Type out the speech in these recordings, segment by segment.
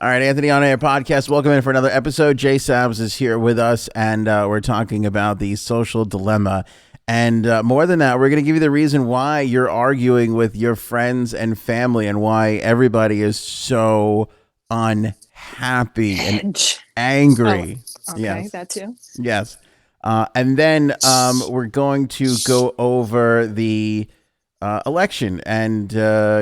All right, Anthony on Air Podcast. Welcome in for another episode. Jay Sabs is here with us, and we're talking about the social dilemma. And more than that, we're going to give you the reason why you're arguing with your friends and family and why everybody is so unhappy and Edge. Oh, angry. okay, Yes. that too. Yes. And then we're going to go over the election and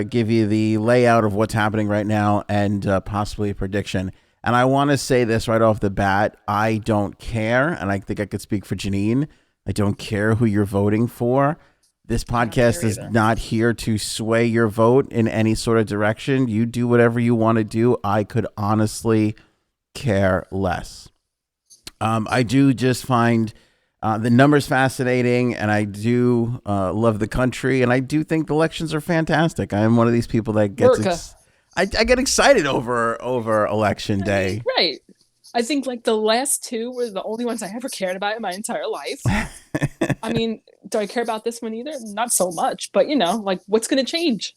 give you the layout of what's happening right now and possibly a prediction. And I want to say this right off the bat. I don't care. And I think I could speak for Janine. I don't care who you're voting for. This I don't podcast care is either. not here to sway your vote in any sort of direction. You do whatever you want to do. I could honestly care less. I do just find the numbers fascinating, and I do love the country, and I do think the elections are fantastic. I am one of these people that America. I get excited over election I mean, day. right. I think like the last two were the only ones I ever cared about in my entire life. I mean, do I care about this one either? Not so much, but like what's going to change?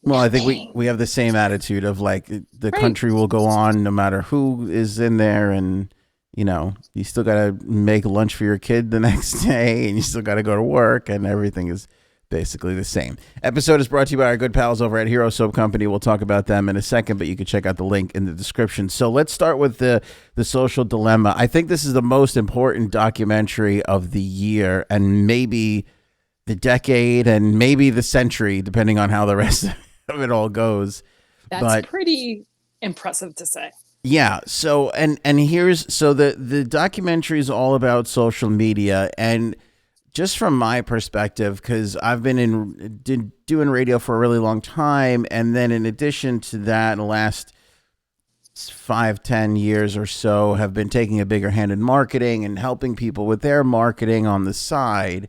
Well, I think Nothing. we have the same attitude of like the Right. country will go on no matter who is in there, and you still got to make lunch for your kid the next day, and you still got to go to work, and everything is basically the same. Episode is brought to you by our good pals over at Hero Soap Company. We'll talk about them in a second, but you can check out the link in the description. So let's start with the social dilemma. I think this is the most important documentary of the year, and maybe the decade, and maybe the century, depending on how the rest of it all goes. That's But pretty impressive to say. yeah, so and here's so the documentary is all about social media, and just from my perspective, because I've been doing radio for a really long time, and then in addition to that, in the last 5-10 years or so, have been taking a bigger hand in marketing and helping people with their marketing on the side.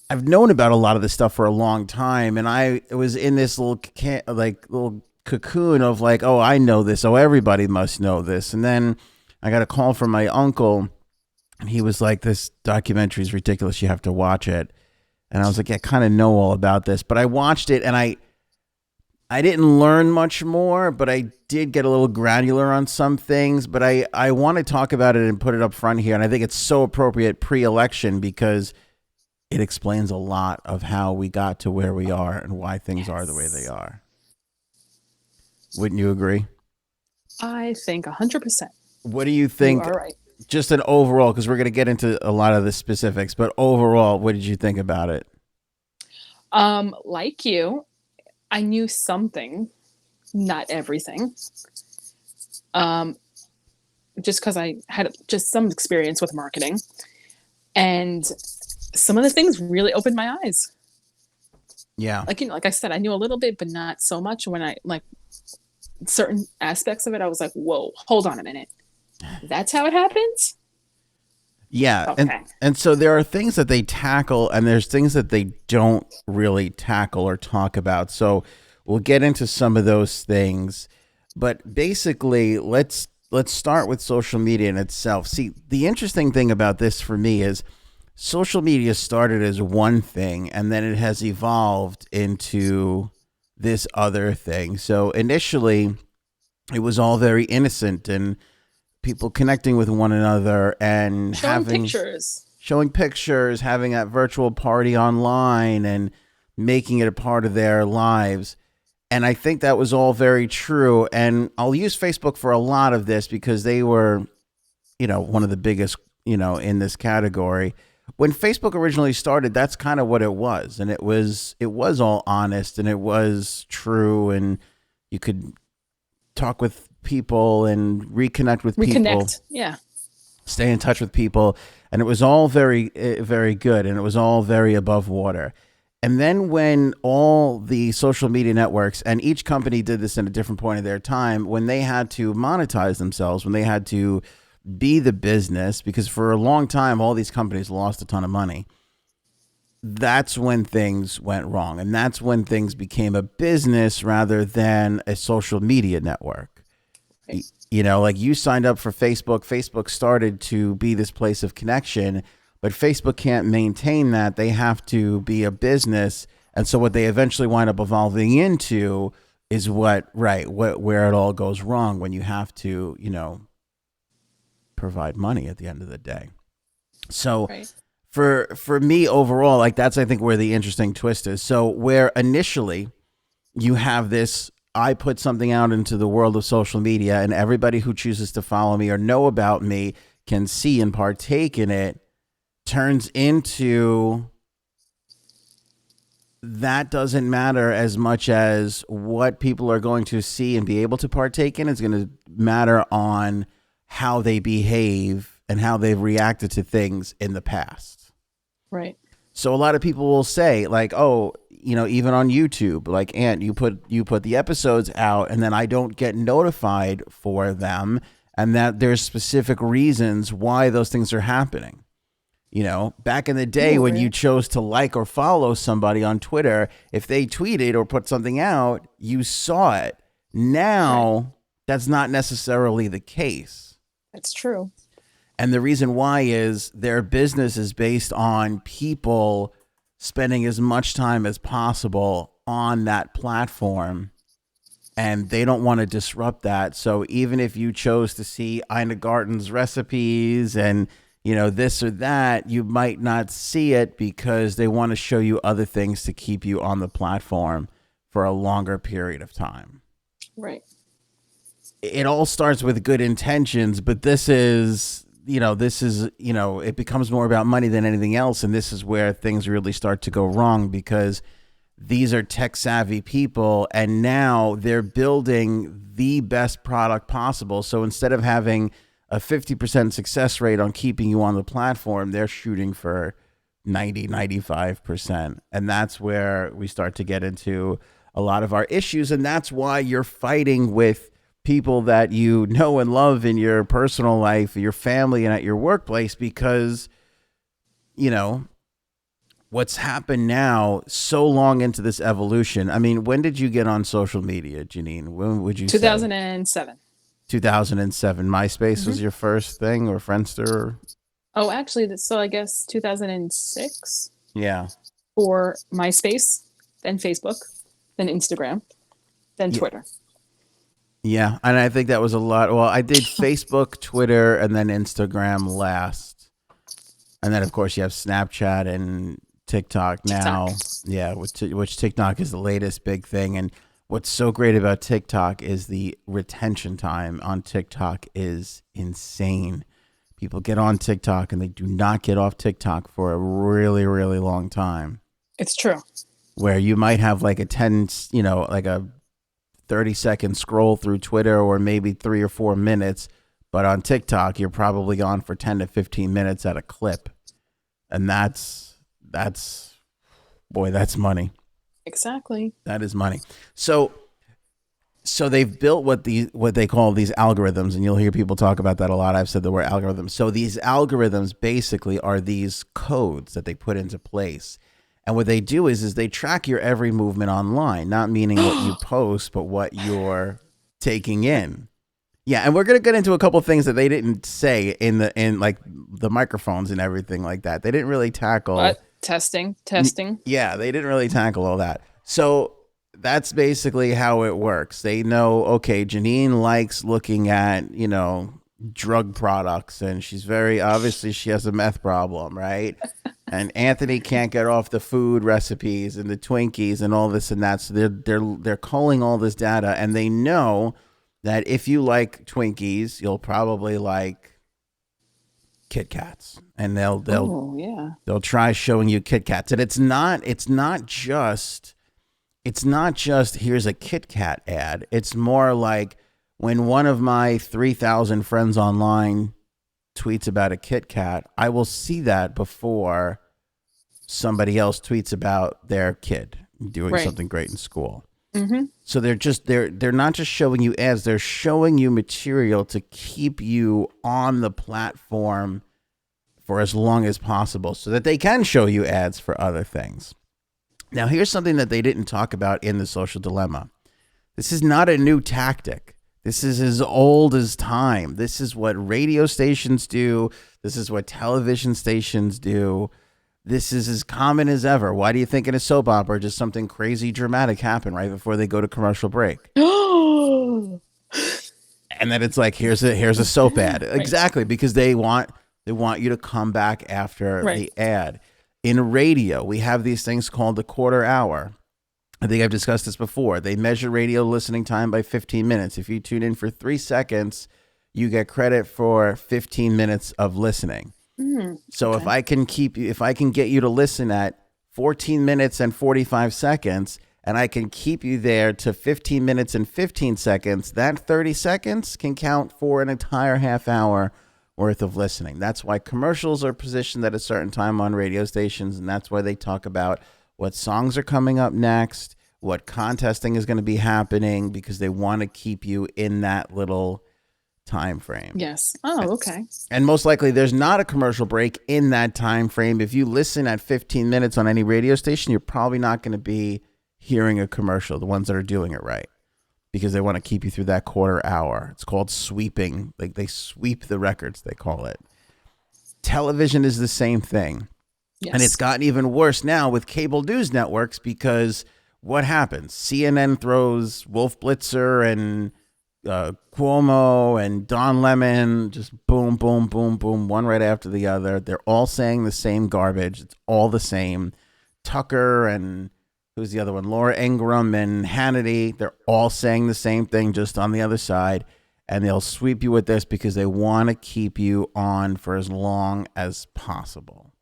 I've known about a lot of this stuff for a long time, and I was in this little cocoon of like, oh, I know this, oh, everybody must know this. And then I got a call from my uncle, and he was like, this documentary is ridiculous, you have to watch it. And I was like, yeah, I kind of know all about this, but I watched it, and I didn't learn much more, but I did get a little granular on some things. But I want to talk about it and put it up front here, and I think it's so appropriate pre-election because it explains a lot of how we got to where we are and why things are the way they Yes. are. Wouldn't you agree? I think 100%. What do you You think? are right. Just an overall, because we're going to get into a lot of the specifics, but overall, what did you think about it? Like you, I knew something, not everything. Um, just because I had just some experience with marketing, and some of the things really opened my eyes. Yeah. Like I said, I knew a little bit, but not so much. When I like certain aspects of it, I was like, "Whoa, hold on a minute, that's how it happens." Yeah. And Okay. and so there are things that they tackle, and there's things that they don't really tackle or talk about. So we'll get into some of those things. But basically, let's start with social media in itself. See, the interesting thing about this for me is social media started as one thing, and then it has evolved into this other thing. So initially it was all very innocent and people connecting with one another and Showing having pictures. showing pictures, having that virtual party online and making it a part of their lives. And I think that was all very true. And I'll use Facebook for a lot of this because they were, one of the biggest, in this category. When Facebook originally started, that's kind of what it was. And it was all honest and it was true, and you could talk with people and reconnect with people, Reconnect. Yeah. stay in touch with people, and it was all very very good, and it was all very above water. And then when all the social media networks, and each company did this in a different point of their time, when they had to monetize themselves, when they had to be the business, because for a long time all these companies lost a ton of money, that's when things went wrong, and that's when things became a business rather than a social media network. Right. Like you signed up for Facebook. Facebook started to be this place of connection, but Facebook can't maintain that. They have to be a business. And so what they eventually wind up evolving into is what right what where it all goes wrong when you have to, provide money at the end of the day. So Right. for me overall, like that's I think where the interesting twist is. So where initially you have this, I put something out into the world of social media and everybody who chooses to follow me or know about me can see and partake in it, turns into that doesn't matter as much as what people are going to see and be able to partake in. It's going to matter on how they behave and how they've reacted to things in the past. Right. So a lot of people will say like, oh, even on YouTube, like, Ant, you put the episodes out and then I don't get notified for them, and that there's specific reasons why those things are happening. Back in the day Oh, when you really? chose to like or follow somebody on Twitter, if they tweeted or put something out, you saw it. Right. Now, that's not necessarily the case. That's true. And the reason why is their business is based on people spending as much time as possible on that platform, and they don't want to disrupt that. So even if you chose to see Ina Garten's recipes and this or that, you might not see it because they want to show you other things to keep you on the platform for a longer period of time. Right. It all starts with good intentions, but it becomes more about money than anything else. And this is where things really start to go wrong, because these are tech savvy people and now they're building the best product possible. So instead of having a 50% success rate on keeping you on the platform, they're shooting for 90-95%. And that's where we start to get into a lot of our issues. And that's why you're fighting with people that you know and love in your personal life, your family, and at your workplace, because, what's happened now so long into this evolution. I mean, when did you get on social media, Janine? When would you say? 2007. 2007. MySpace Hmm. was your first thing, or Friendster? Oh, actually, so I guess 2006 Yeah. for MySpace, then Facebook, then Instagram, then Yeah. Twitter. Yeah. And I think that was a lot. Well, I did Facebook, Twitter, and then Instagram last. And then, of course, you have Snapchat and TikTok now. TikTok. Yeah. Which TikTok is the latest big thing. And what's so great about TikTok is the retention time on TikTok is insane. People get on TikTok and they do not get off TikTok for a really, really long time. It's true. Where you might have like like a 30-second scroll through Twitter, or maybe 3 or 4 minutes. But on TikTok, you're probably on for 10 to 15 minutes at a clip. And boy, that's money. Exactly. That is money. So they've built what they call these algorithms, and you'll hear people talk about that a lot. I've said the word algorithms. So these algorithms basically are these codes that they put into place. And what they do is they track your every movement online, not meaning what you post, but what you're taking in. Yeah, and we're gonna get into a couple of things that they didn't say in like the microphones and everything like that. They didn't really tackle. Testing. Yeah, they didn't really tackle all that. So that's basically how it works. They know, okay, Janine likes looking at, drug products, and she's very obviously she has a meth problem, right? And Anthony can't get off the food recipes and the Twinkies and all this and that. So they're calling all this data, and they know that if you like Twinkies, you'll probably like Kit Kats, and they'll try showing you Kit Kats. And it's not just here's a Kit Kat ad. It's more like when one of my 3,000 friends online tweets about a Kit Kat, I will see that before somebody else tweets about their kid doing something great in school. Mm-hmm. So they're not just showing you ads, they're showing you material to keep you on the platform for as long as possible so that they can show you ads for other things. Now, here's something that they didn't talk about in the social dilemma. This is not a new tactic. This is as old as time. This is what radio stations do. This is what television stations do. This is as common as ever. Why do you think in a soap opera just something crazy dramatic happen right before they go to commercial break? Oh, And then it's like, here's a soap ad. right, Exactly, because they want you to come back after right. the ad. In radio, we have these things called the quarter hour. I think I've discussed this before. They measure radio listening time by 15 minutes. If you tune in for 3 seconds, you get credit for 15 minutes of listening. So Okay. if I can get you to listen at 14 minutes and 45 seconds, and I can keep you there to 15 minutes and 15 seconds, that 30 seconds can count for an entire half hour worth of listening. That's why commercials are positioned at a certain time on radio stations, and that's why they talk about what songs are coming up next, what contesting is going to be happening, because they want to keep you in that little time frame. Yes. Oh, okay. And most likely there's not a commercial break in that time frame. If you listen at 15 minutes on any radio station, you're probably not going to be hearing a commercial, the ones that are doing it right, because they want to keep you through that quarter hour. It's called sweeping. Like they sweep the records, they call it. Television is the same thing. Yes. And it's gotten even worse now with cable news networks, because what happens? CNN throws Wolf Blitzer and Cuomo and Don Lemon, just boom, boom, boom, boom, one right after the other. They're all saying the same garbage. It's all the same. Tucker and who's the other one? Laura Ingraham and Hannity. They're all saying the same thing, just on the other side. And they'll sweep you with this because they want to keep you on for as long as possible.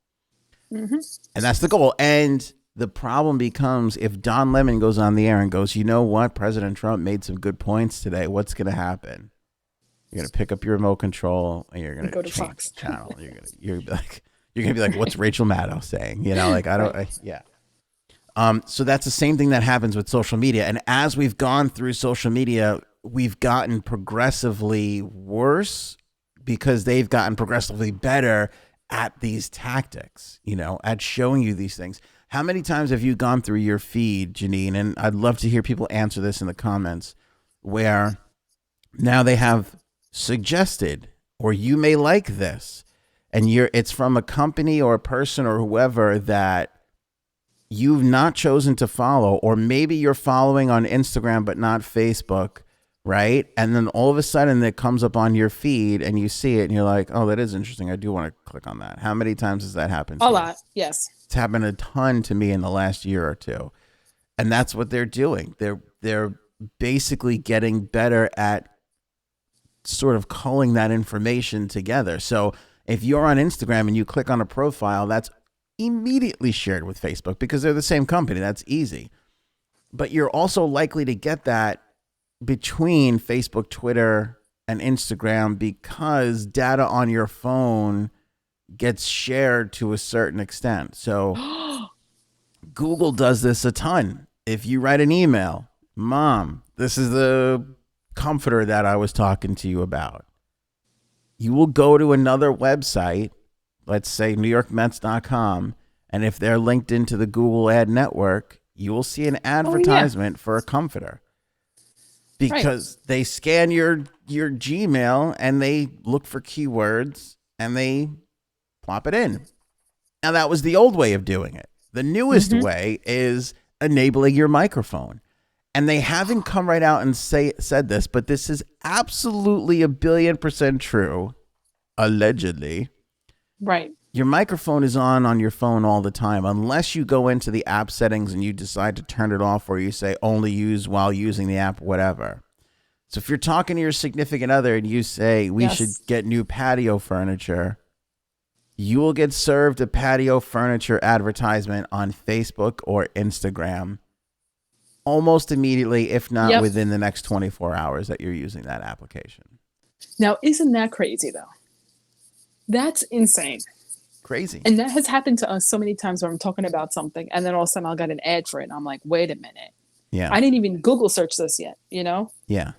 Mm-hmm. And that's the goal. And the problem becomes if Don Lemon goes on the air and goes, you know what, President Trump made some good points today. What's going to happen? You're going to pick up your remote control and you're going to go to change Fox the channel. You're going to be like, what's Rachel Maddow saying? You know, like yeah. So that's the same thing that happens with social media. And as we've gone through social media, we've gotten progressively worse because they've gotten progressively better at these tactics, you know, at showing you these things. How many times have you gone through your feed, Janine? And I'd love to hear people answer this in the comments, where now they have suggested, or you may like this, and it's from a company or a person or whoever that you've not chosen to follow, or maybe you're following on Instagram but not Facebook, right? And then all of a sudden it comes up on your feed and you see it and you're like, oh, that is interesting. I do want to click on that. How many times has that happened to A you? lot. Yes. It's happened a ton to me in the last year or two. And that's what they're doing. They're basically getting better at sort of culling that information together. So if you're on Instagram and you click on a profile, that's immediately shared with Facebook because they're the same company. That's easy. But you're also likely to get that between Facebook, Twitter, and Instagram because data on your phone gets shared to a certain extent. So Google does this a ton. If you write an email, Mom, this is the comforter that I was talking to you about, you will go to another website, let's say NewYorkMets.com, and if they're linked into the Google ad network, you will see an advertisement for a comforter. Because they scan your Gmail and they look for keywords and they plop it in. Now, that was the old way of doing it. The newest way is enabling your microphone. And they haven't come right out and said this, but this is absolutely 1,000,000,000% true, allegedly. Right. Your microphone is on your phone all the time, unless you go into the app settings and you decide to turn it off, or you say only use while using the app, whatever. So if you're talking to your significant other and you say we should get new patio furniture, you will get served a patio furniture advertisement on Facebook or Instagram almost immediately, if not within the next 24 hours that you're using that application. Now, isn't that crazy though? That's insane. Crazy. And that has happened to us so many times where I'm talking about something and then all of a sudden I'll get an ad for it. And I'm like, wait a minute. Yeah. I didn't even Google search this yet, you know? Yeah.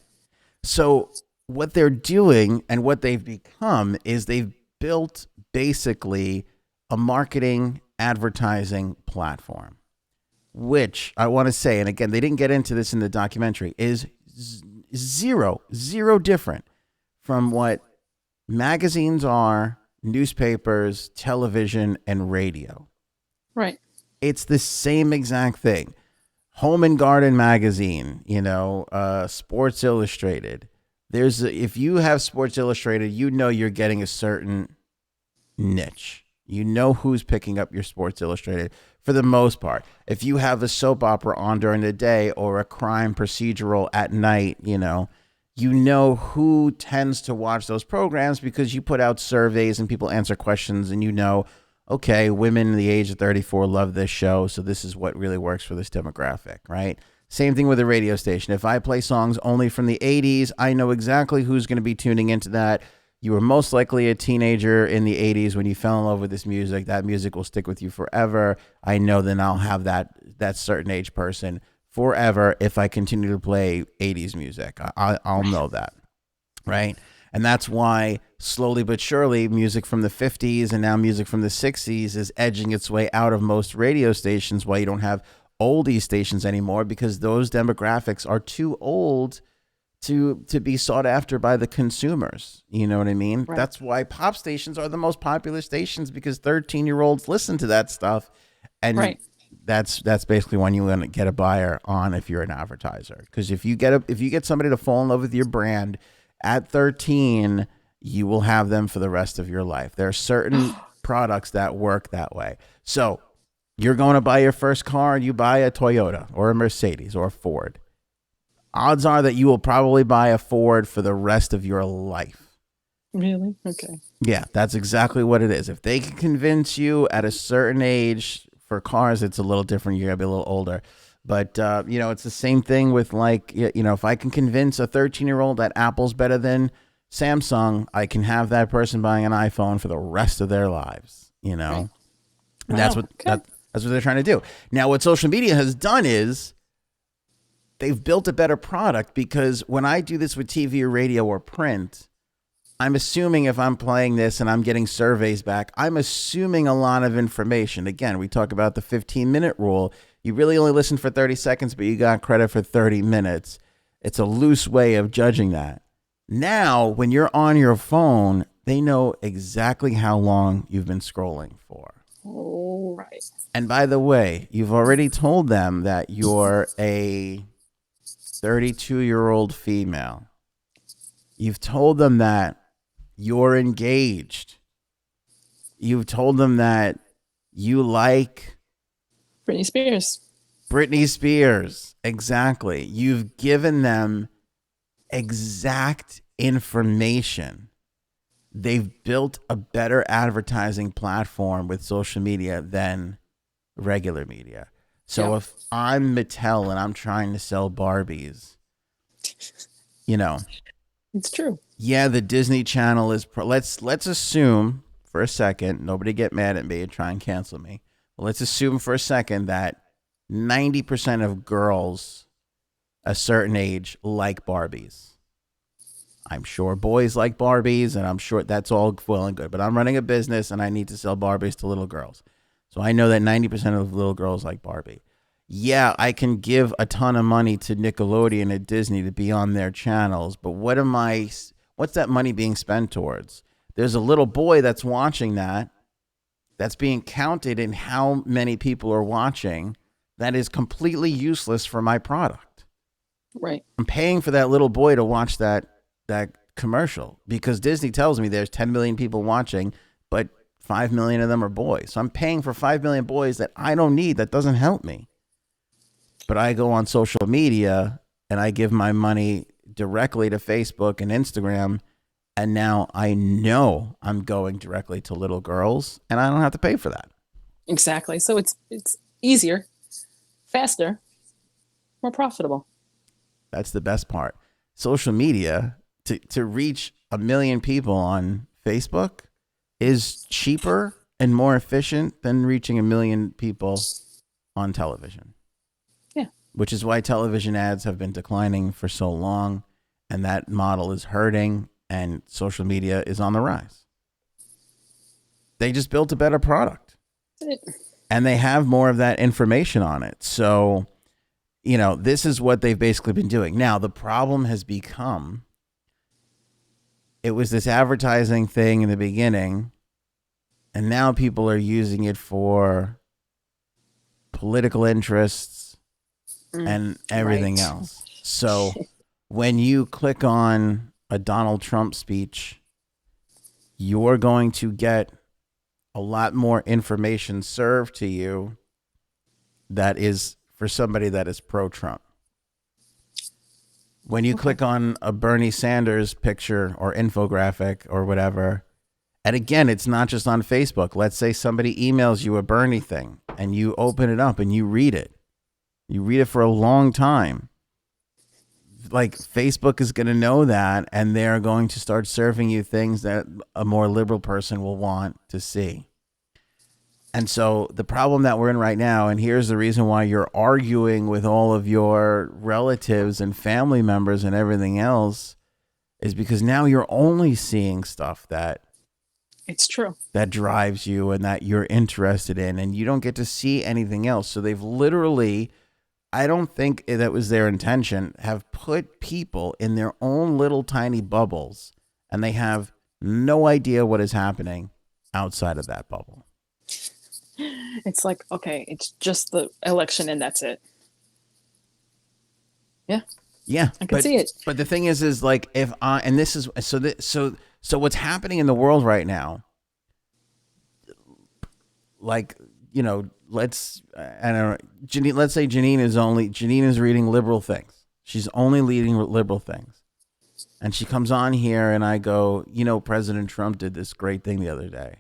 So what they're doing and what they've become is they've built basically a marketing advertising platform, which I want to say, and again, they didn't get into this in the documentary, is zero different from what magazines are, newspapers, television, and radio. Right. It's the same exact thing. Home and Garden magazine, Sports Illustrated. If you have Sports Illustrated, you're getting a certain niche. You know who's picking up your Sports Illustrated for the most part. If you have a soap opera on during the day or a crime procedural at night, you know who tends to watch those programs because you put out surveys and people answer questions and okay, women in the age of 34 love this show, so this is what really works for this demographic, right? Same thing with a radio station. If I play songs only from the 80s, I know exactly who's going to be tuning into that. You were most likely a teenager in the 80s when you fell in love with this music. That music will stick with you forever. I know then I'll have that certain age person forever if I continue to play 80s music. I'll know that, right? And that's why slowly but surely music from the 50s and now music from the 60s is edging its way out of most radio stations, why you don't have oldie stations anymore, because those demographics are too old to be sought after by the consumers. You know what I mean? Right. That's why pop stations are the most popular stations, because 13-year-olds listen to that stuff. And Right. that's basically when you want to get a buyer on if you're an advertiser. Because if you get somebody to fall in love with your brand at 13, you will have them for the rest of your life. There are certain products that work that way. So you're going to buy your first car and you buy a Toyota or a Mercedes or a Ford. Odds are that you will probably buy a Ford for the rest of your life. Really? Okay. Yeah, that's exactly what it is. If they can convince you at a certain age, for cars, it's a little different. You gotta be a little older. But, it's the same thing with if I can convince a 13-year-old that Apple's better than Samsung, I can have that person buying an iPhone for the rest of their lives, Right. And Wow. that's what Okay. that's what they're trying to do. Now, what social media has done is they've built a better product, because when I do this with TV or radio or print, I'm assuming if I'm playing this and I'm getting surveys back, I'm assuming a lot of information. Again, we talk about the 15-minute rule. You really only listen for 30 seconds, but you got credit for 30 minutes. It's a loose way of judging that. Now, when you're on your phone, they know exactly how long you've been scrolling for. All right. And by the way, you've already told them that you're a 32-year-old female. You've told them that you're engaged. You've told them that you like Britney Spears. Britney Spears. Exactly. You've given them exact information. They've built a better advertising platform with social media than regular media. So Yeah. if I'm Mattel and I'm trying to sell Barbies, It's true. yeah, the Disney Channel is. Let's assume for a second. Nobody get mad at me and try and cancel me. But let's assume for a second that 90% of girls a certain age like Barbies. I'm sure boys like Barbies, and I'm sure that's all well and good. But I'm running a business, and I need to sell Barbies to little girls. So I know that 90% of little girls like Barbie. Yeah, I can give a ton of money to Nickelodeon and Disney to be on their channels, but what's that money being spent towards? There's a little boy that's watching that's being counted in how many people are watching, that is completely useless for my product. Right. I'm paying for that little boy to watch that commercial because Disney tells me there's 10 million people watching, but 5 million of them are boys. So I'm paying for 5 million boys that I don't need, that doesn't help me. But I go on social media and I give my money directly to Facebook and Instagram. And now I know I'm going directly to little girls and I don't have to pay for that. Exactly. So it's easier, faster, more profitable. That's the best part. Social media, to reach 1 million people on Facebook is cheaper and more efficient than reaching 1 million people on television. Yeah. Which is why television ads have been declining for so long, and that model is hurting, and social media is on the rise. They just built a better product. And they have more of that information on it. So, this is what they've basically been doing. Now, the problem has become, it was this advertising thing in the beginning, and now people are using it for political interests, and everything Right. else. So when you click on a Donald Trump speech, you're going to get a lot more information served to you that is for somebody that is pro-Trump. When you click on a Bernie Sanders picture or infographic or whatever, and again, it's not just on Facebook. Let's say somebody emails you a Bernie thing and you open it up and you read it. You read it for a long time. Like Facebook is going to know that, and they're going to start serving you things that a more liberal person will want to see. And so the problem that we're in right now, and here's the reason why you're arguing with all of your relatives and family members and everything else, is because now you're only seeing stuff that It's true. that drives you and that you're interested in, and you don't get to see anything else. So they've literally, I don't think that was their intention, have put people in their own little tiny bubbles, and they have no idea what is happening outside of that bubble. It's like, okay, it's just the election and that's it. Yeah, Yeah, I can see it. But the thing is like, if I, and this is so what's happening in the world right now, like, you know, I don't know, Janine, let's say Janine is reading liberal things. She's only reading liberal things. And she comes on here and I go, you know, President Trump did this great thing the other day.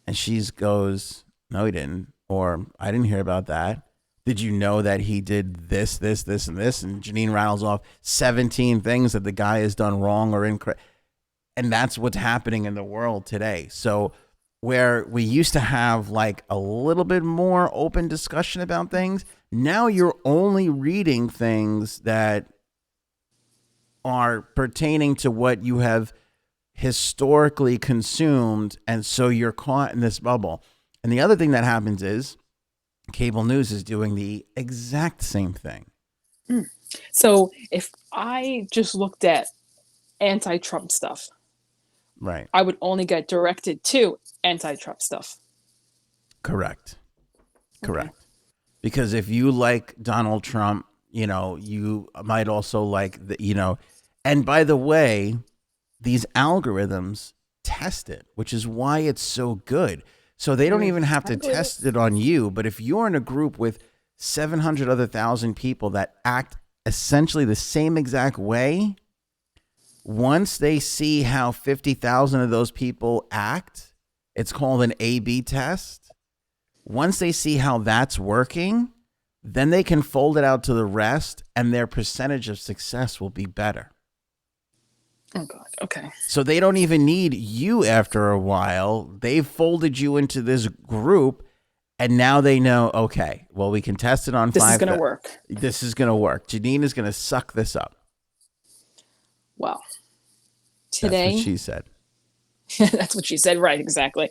And she goes, no, he didn't. Or I didn't hear about that. Did you know that he did this, this, this, and this? And Janine rattles off 17 things that the guy has done wrong or incorrect. And that's what's happening in the world today. So where we used to have like a little bit more open discussion about things, now you're only reading things that are pertaining to what you have historically consumed. And so you're caught in this bubble. And the other thing that happens is cable news is doing the exact same thing. So if I just looked at anti-Trump stuff, Right. I would only get directed to anti-Trump stuff. Correct. Okay. Because if you like Donald Trump, you know, you might also like the, you know, and by the way, these algorithms test it, which is why it's so good. So they don't even have to test it on you. But if you're in a group with 700 other thousand people that act essentially the same exact way, once they see how 50,000 of those people act, it's called an A/B test. Once they see how that's working, then they can fold it out to the rest and their percentage of success will be better. Oh, God. Okay. So they don't even need you after a while. They've folded you into this group, and now they know, okay, well, we can test it on This 5. is going to work. This is going to work. Janine is going to suck this up. Well, today. That's what she said. That's what she said. Right. Exactly.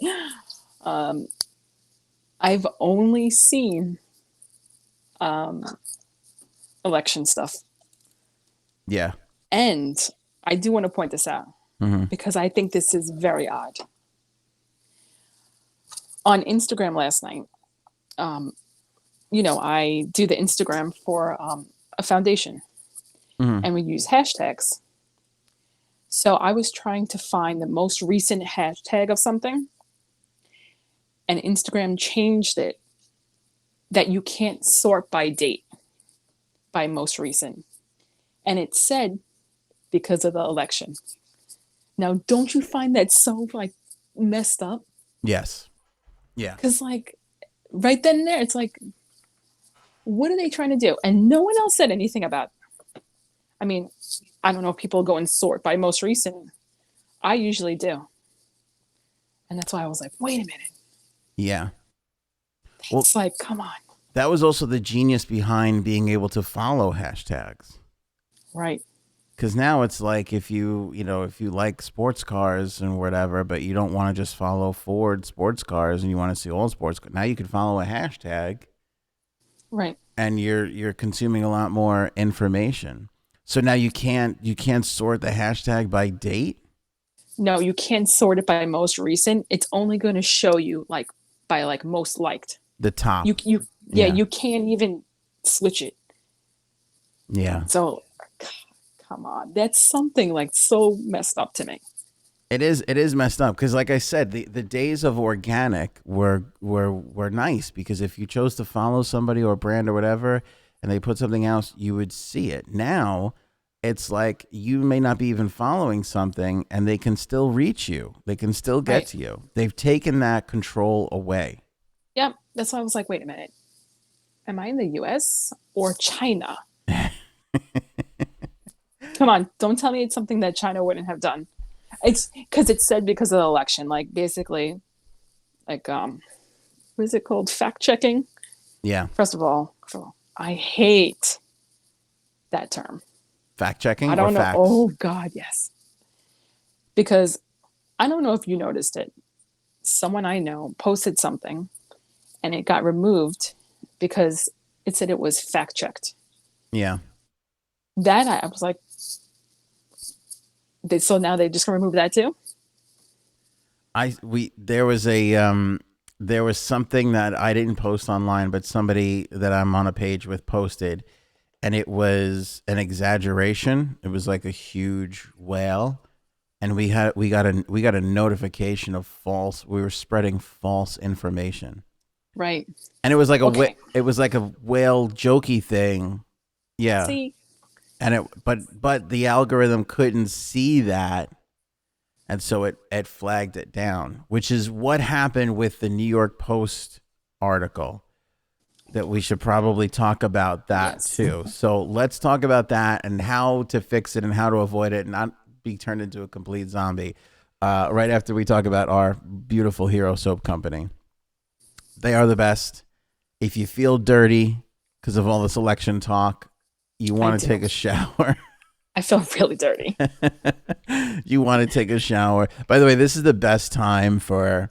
I've only seen election stuff. Yeah. And I do want to point this out because I think this is very odd. On Instagram last night, you know, I do the Instagram for a foundation and we use hashtags. So I was trying to find the most recent hashtag of something, and Instagram changed it that you can't sort by date, by most recent. And it said because of the election. Now, don't you find that so like messed up? Yes. Yeah. Because like right then and there, it's like, what are they trying to do? And no one else said anything about it. I mean, I don't know if people go and sort by most recent. I usually do. And that's why I was like, wait a minute. Yeah. It's like, come on. That was also the genius behind being able to follow hashtags. Right. Because now it's like if you like sports cars and whatever, but you don't want to just follow Ford sports cars and you want to see all sports cars, now you can follow a hashtag. Right. And you're consuming a lot more information. So now you can't sort the hashtag by date? No, you can't sort it by most recent. It's only going to show you like by like most liked. The top. Yeah, Yeah. you can't even switch it. Yeah. So come on, that's something like so messed up to me. It is messed up because, like I said, the days of organic were nice because if you chose to follow somebody or brand or whatever, and they put something else, you would see it. Now, it's like you may not be even following something, and they can still reach you. They can still get Right. to you. They've taken that control away. Yep. That's why I was like, wait a minute. Am I in the US or China? Come on, don't tell me it's something that China wouldn't have done. It's because it said because of the election, like basically, like what is it called? Fact checking. Yeah, First of all, I hate that term. fact I checking or don't know. facts. Oh God, yes. Because I don't know if you noticed it. Someone I know posted something and it got removed because it said it was fact checked. Yeah, That I was like, so now they just gonna remove that too? I we there was something that I didn't post online, but somebody that I'm on a page with posted, and it was an exaggeration. It was like a huge whale, and we got a notification of false. We were spreading false information, Right. and it was like Okay. it was like a whale jokey thing. Yeah, See, and but the algorithm couldn't see that, and so it flagged it down, which is what happened with the New York Post article. That we should probably talk about that yes. too. So let's talk about that and how to fix it and how to avoid it and not be turned into a complete zombie. Right after we talk about our beautiful Hero Soap Company, they are the best. If you feel dirty because of all this election talk, you I want to do. take a shower. I feel really dirty. You want to take a shower. By the way, this is the best time for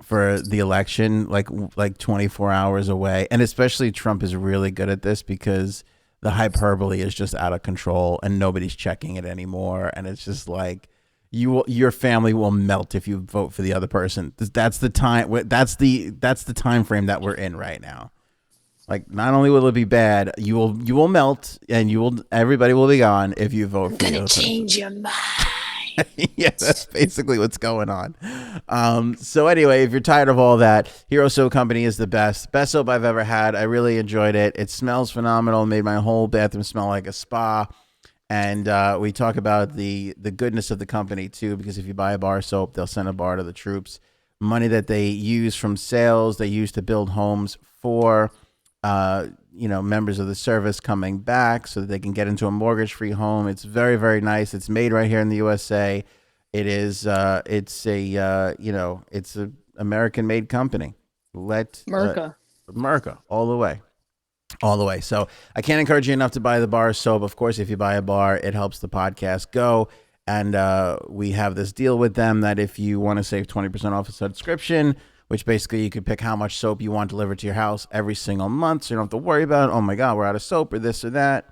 the election, like 24 hours away, and especially Trump is really good at this because the hyperbole is just out of control and nobody's checking it anymore, and it's just like your family will melt if you vote for the other person. That's the time. That's the time frame that we're in right now. Like, not only will it be bad, you will melt, and everybody will be gone if you vote I'm for the gonna other person. change your mind. Yeah, that's basically what's going on. So anyway, if you're tired of all that, Hero Soap Company is the best soap I've ever had. I really enjoyed it. It smells phenomenal. Made my whole bathroom smell like a spa. And we talk about the goodness of the company too, because if you buy a bar soap, they'll send a bar to the troops. Money that they use from sales, they use to build homes for members of the service coming back so that they can get into a mortgage-free home. It's very, very nice. It's made right here in the USA. It is. It's a American-made company. Let Merca. America all the way. All the way. So I can't encourage you enough to buy the bar soap. Of course, if you buy a bar, it helps the podcast go. And we have this deal with them that if you want to save 20% off a subscription, which basically you could pick how much soap you want delivered to your house every single month. So you don't have to worry about, oh my God, we're out of soap or this or that.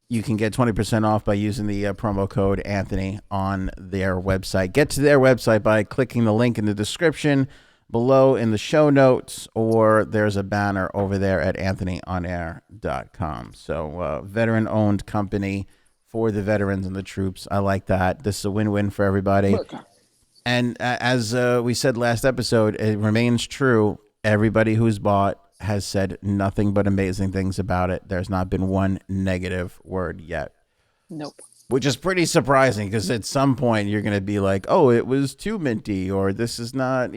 You can get 20% off by using the promo code Anthony on their website. Get to their website by clicking the link in the description below in the show notes, or there's a banner over there at anthonyonair.com. So veteran-owned company for the veterans and the troops. I like that. This is a win-win for everybody. Merca. And as we said last episode, it remains true. Everybody who's bought has said nothing but amazing things about it. There's not been one negative word yet, Nope. which is pretty surprising because at some point you're going to be like, oh, it was too minty, or this is not,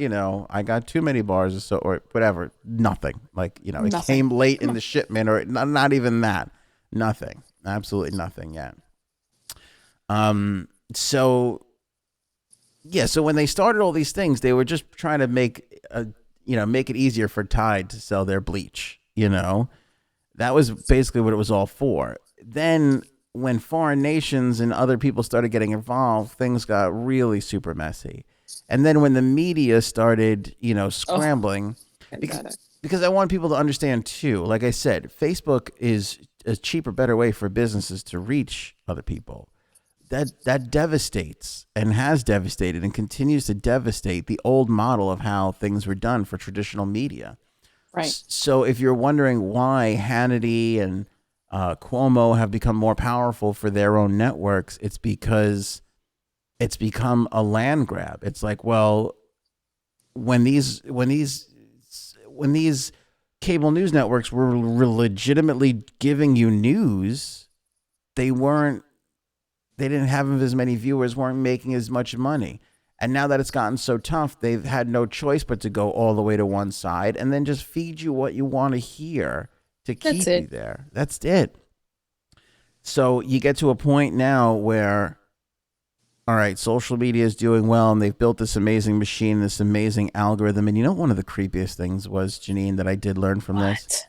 I got too many bars or so, or whatever. Nothing. Like, it Nothing. came late Come in on. the shipment, or not even that. Nothing. Absolutely nothing yet. So yeah, so when they started all these things, they were just trying to make it easier for Tide to sell their bleach. That was basically what it was all for. Then when foreign nations and other people started getting involved, things got really super messy. And then when the media started, Oh, scrambling, because, pathetic. because I want people to understand too, like I said, Facebook is a cheaper, better way for businesses to reach other people. That devastates and has devastated and continues to devastate the old model of how things were done for traditional media. Right. So if you're wondering why Hannity and Cuomo have become more powerful for their own networks, it's because it's become a land grab. It's like, well, when these cable news networks were legitimately giving you news, they weren't they didn't have as many viewers, weren't making as much money. And now that it's gotten so tough, they've had no choice but to go all the way to one side and then just feed you what you want to hear to That's keep you it. there. That's it. So you get to a point now where, all right, social media is doing well and they've built this amazing machine, this amazing algorithm. And you know, one of the creepiest things was, Janine, that I did learn from this? What?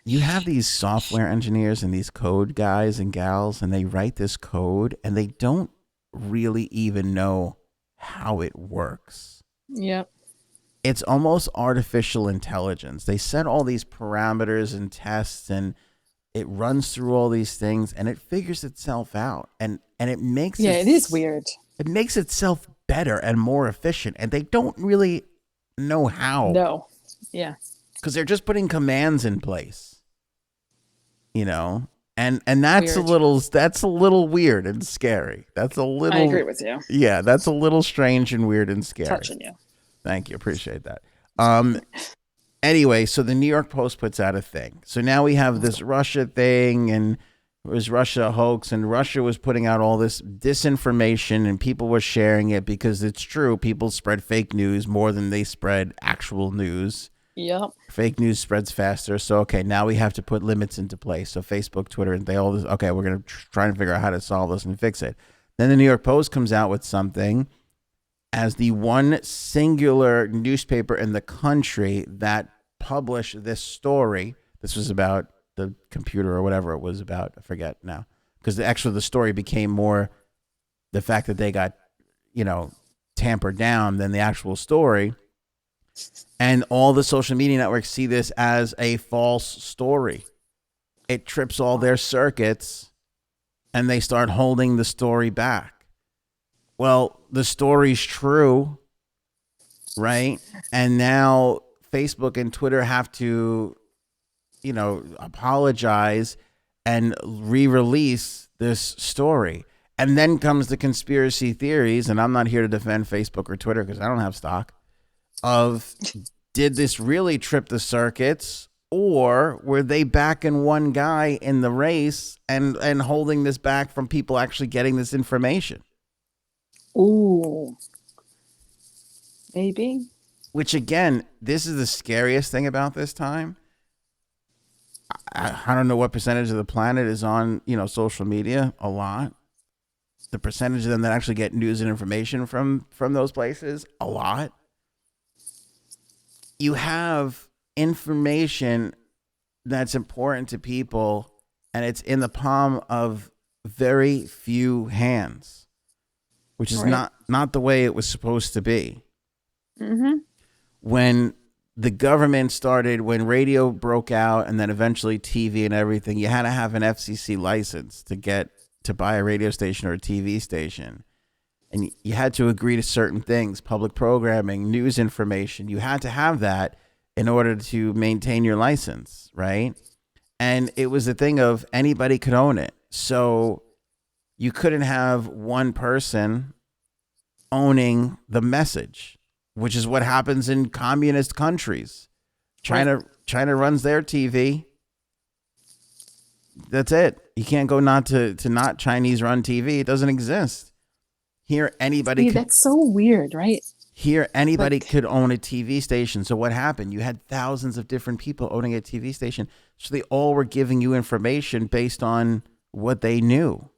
You have these software engineers and these code guys and gals, and they write this code and they don't really even know how it works. Yep. It's almost artificial intelligence. They set all these parameters and tests, and it runs through all these things and it figures itself out, and it makes Yeah, it is weird. It makes itself better and more efficient, and they don't really know how. No. Yeah. Because they're just putting commands in place. You know, and that's Weird. that's a little weird and scary. That's a little. I agree with you. Yeah, that's a little strange and weird and scary. Touching you. Thank you, appreciate that. Anyway, so the New York Post puts out a thing. So now we have this Russia thing, and it was Russia hoax, and Russia was putting out all this disinformation, and people were sharing it because it's true. People spread fake news more than they spread actual news. Yep. Fake news spreads faster. So, okay, now we have to put limits into place. So Facebook, Twitter, and they all this, okay, we're going to try and figure out how to solve this and fix it. Then the New York Post comes out with something as the one singular newspaper in the country that published this story. This was about the computer or whatever it was about. I forget now. Because actually the story became more the fact that they got, tampered down than the actual story. And all the social media networks see this as a false story. It trips all their circuits and they start holding the story back. Well, the story's true, right? And now Facebook and Twitter have to, apologize and re-release this story. And then comes the conspiracy theories, and I'm not here to defend Facebook or Twitter because I don't have stock. Of, did this really trip the circuits, or were they backing one guy in the race and holding this back from people actually getting this information? Ooh. Maybe. Which, again, this is the scariest thing about this time. I don't know what percentage of the planet is on, social media. A lot. The percentage of them that actually get news and information from those places, a lot. You have information that's important to people, and it's in the palm of very few hands, which is Right. not the way it was supposed to be. Mm-hmm. When the government started, when radio broke out, and then eventually TV and everything, you had to have an FCC license to buy a radio station or a TV station. And you had to agree to certain things, public programming, news information. You had to have that in order to maintain your license, right? And it was a thing of anybody could own it. So you couldn't have one person owning the message, which is what happens in communist countries. China runs their TV. That's it. You can't go not Chinese run TV. It doesn't exist. Here, anybody That's so weird, right? Here, anybody could own a TV station. So what happened? You had thousands of different people owning a TV station. So they all were giving you information based on what they knew.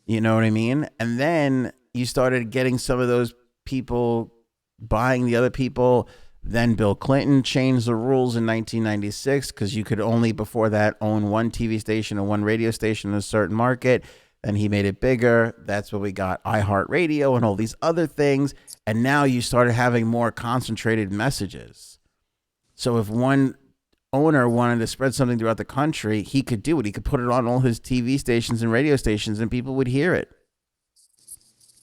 You know what I mean? And then you started getting some of those people buying the other people. Then Bill Clinton changed the rules in 1996 because you could only before that own one TV station and one radio station in a certain market. Then he made it bigger. That's when we got iHeartRadio and all these other things. And now you started having more concentrated messages. So if one owner wanted to spread something throughout the country, he could do it. He could put it on all his TV stations and radio stations and people would hear it.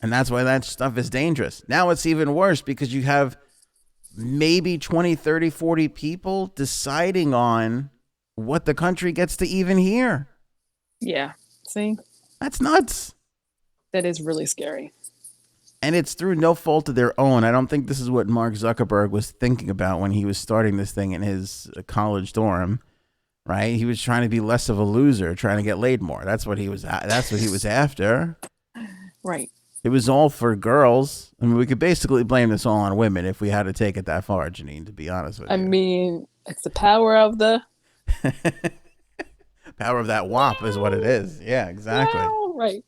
And that's why that stuff is dangerous. Now it's even worse because you have maybe 20, 30, 40 people deciding on what the country gets to even hear. Yeah. See, That's nuts. that is really scary. And it's through no fault of their own. I don't think this is what Mark Zuckerberg was thinking about when he was starting this thing in his college dorm, right? He was trying to be less of a loser, trying to get laid more. That's what he was. That's what he was after. Right. It was all for girls. I mean, we could basically blame this all on women if we had to take it that far, Janine. To be honest with I you, mean, it's the power of the. power of that WAP is what it is. Yeah, exactly. Well, right.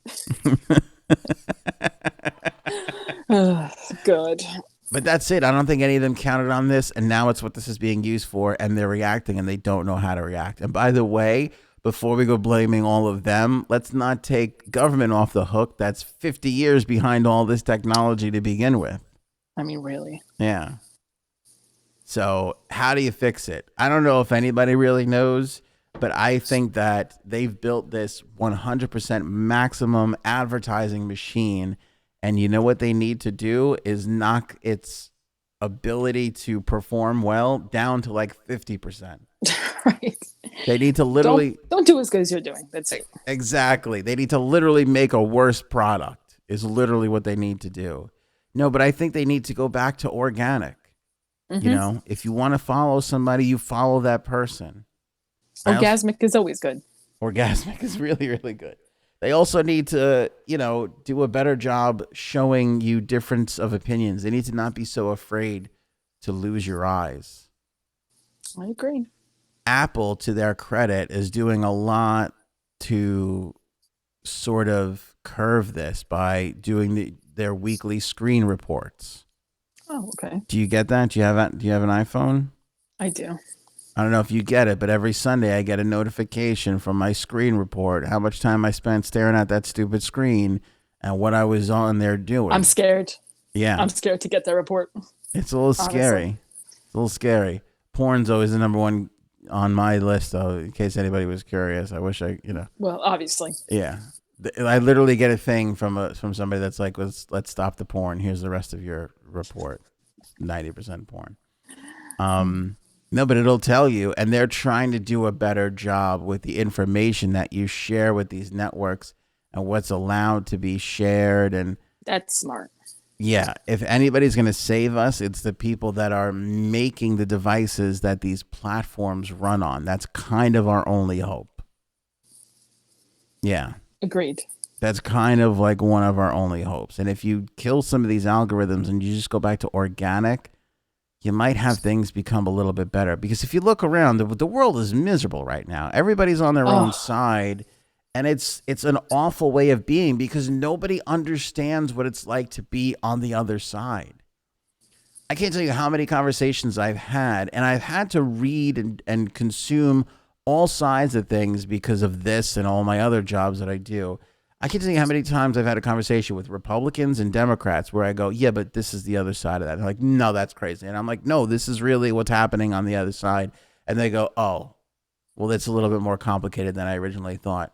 Good. But that's it. I don't think any of them counted on this, and now it's what this is being used for, and they're reacting, and they don't know how to react. And by the way, before we go blaming all of them, let's not take government off the hook. That's 50 years behind all this technology to begin with. I mean, really. Yeah. So how do you fix it? I don't know if anybody really knows, but I think that they've built this 100% maximum advertising machine. And you know what they need to do is knock its ability to perform well down to like 50%. Right. They need to literally don't do as good as you're doing. That's it. Exactly. They need to literally make a worse product is literally what they need to do. No, but I think they need to go back to organic. Mm-hmm. You know, if you want to follow somebody, you follow that person. Orgasmic is always good. Orgasmic is really, really good. They also need to, you know, do a better job showing you difference of opinions. They need to not be so afraid to lose your eyes. I agree. Apple, to their credit, is doing a lot to sort of curve this by doing their weekly screen reports. Oh, okay. Do you get that? Do you have an iPhone? I do. I don't know if you get it, but every Sunday I get a notification from my screen report, how much time I spent staring at that stupid screen and what I was on there doing. I'm scared. Yeah. I'm scared to get that report. It's a little scary. It's a little scary. Porn's always the number one on my list, though, in case anybody was curious. I wish I, Well, obviously. Yeah. I literally get a thing from somebody that's like, let's stop the porn. Here's the rest of your report. 90% porn. No, but it'll tell you, and they're trying to do a better job with the information that you share with these networks and what's allowed to be shared. And that's smart. Yeah, if anybody's going to save us, it's the people that are making the devices that these platforms run on. That's kind of our only hope. Yeah. Agreed. That's kind of like one of our only hopes. And if you kill some of these algorithms and you just go back to organic, you might have things become a little bit better. Because if you look around, the world is miserable right now. Everybody's on their own side. And it's an awful way of being because nobody understands what it's like to be on the other side. I can't tell you how many conversations I've had, and I've had to read and consume all sides of things because of this and all my other jobs that I do. I can't tell you how many times I've had a conversation with Republicans and Democrats where I go, yeah, but this is the other side of that. And they're like, no, that's crazy. And I'm like, no, this is really what's happening on the other side. And they go, oh, well, that's a little bit more complicated than I originally thought.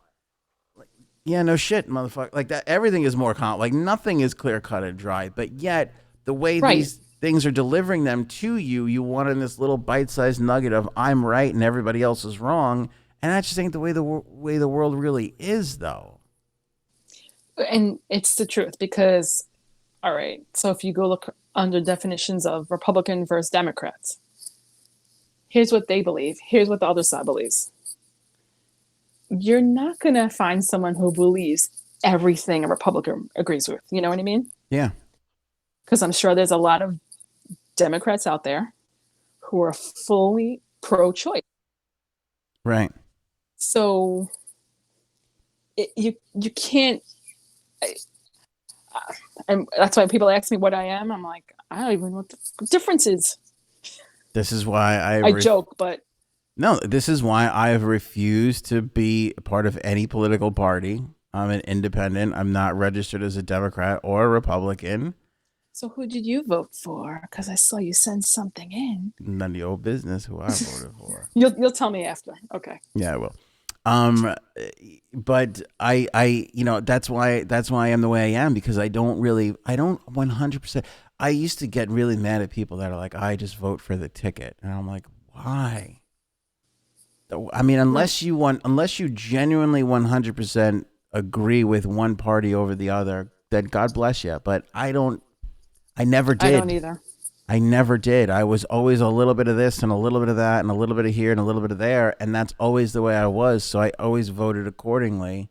Yeah, no shit, motherfucker. Like that, everything is more like nothing is clear cut and dry. But yet, the way these things are delivering them to you, you want in this little bite-sized nugget of I'm right and everybody else is wrong, and that just ain't the way the world really is, though. And it's the truth because, all right. So if you go look under definitions of Republican versus Democrats, here's what they believe. Here's what the other side believes. You're not going to find someone who believes everything a Republican agrees with. You know what I mean? Yeah. Because I'm sure there's a lot of Democrats out there who are fully pro-choice. Right. So you can't. And that's why people ask me what I am. I'm like, I don't even know what the difference is. This is why I joke, but. No, this is why I have refused to be a part of any political party. I'm an independent. I'm not registered as a Democrat or a Republican. So who did you vote for? Because I saw you send something in. None of your business who I voted for. You'll tell me after. Okay. Yeah, I will. Um, but that's why I am the way I am, because I don't 100%. I used to get really mad at people that are like, I just vote for the ticket. And I'm like, why? I mean, Right. unless you genuinely 100% agree with one party over the other, then God bless you. But I never I don't did. either. I never did. I was always a little bit of this and a little bit of that and a little bit of here and a little bit of there. And that's always the way I was. So I always voted accordingly,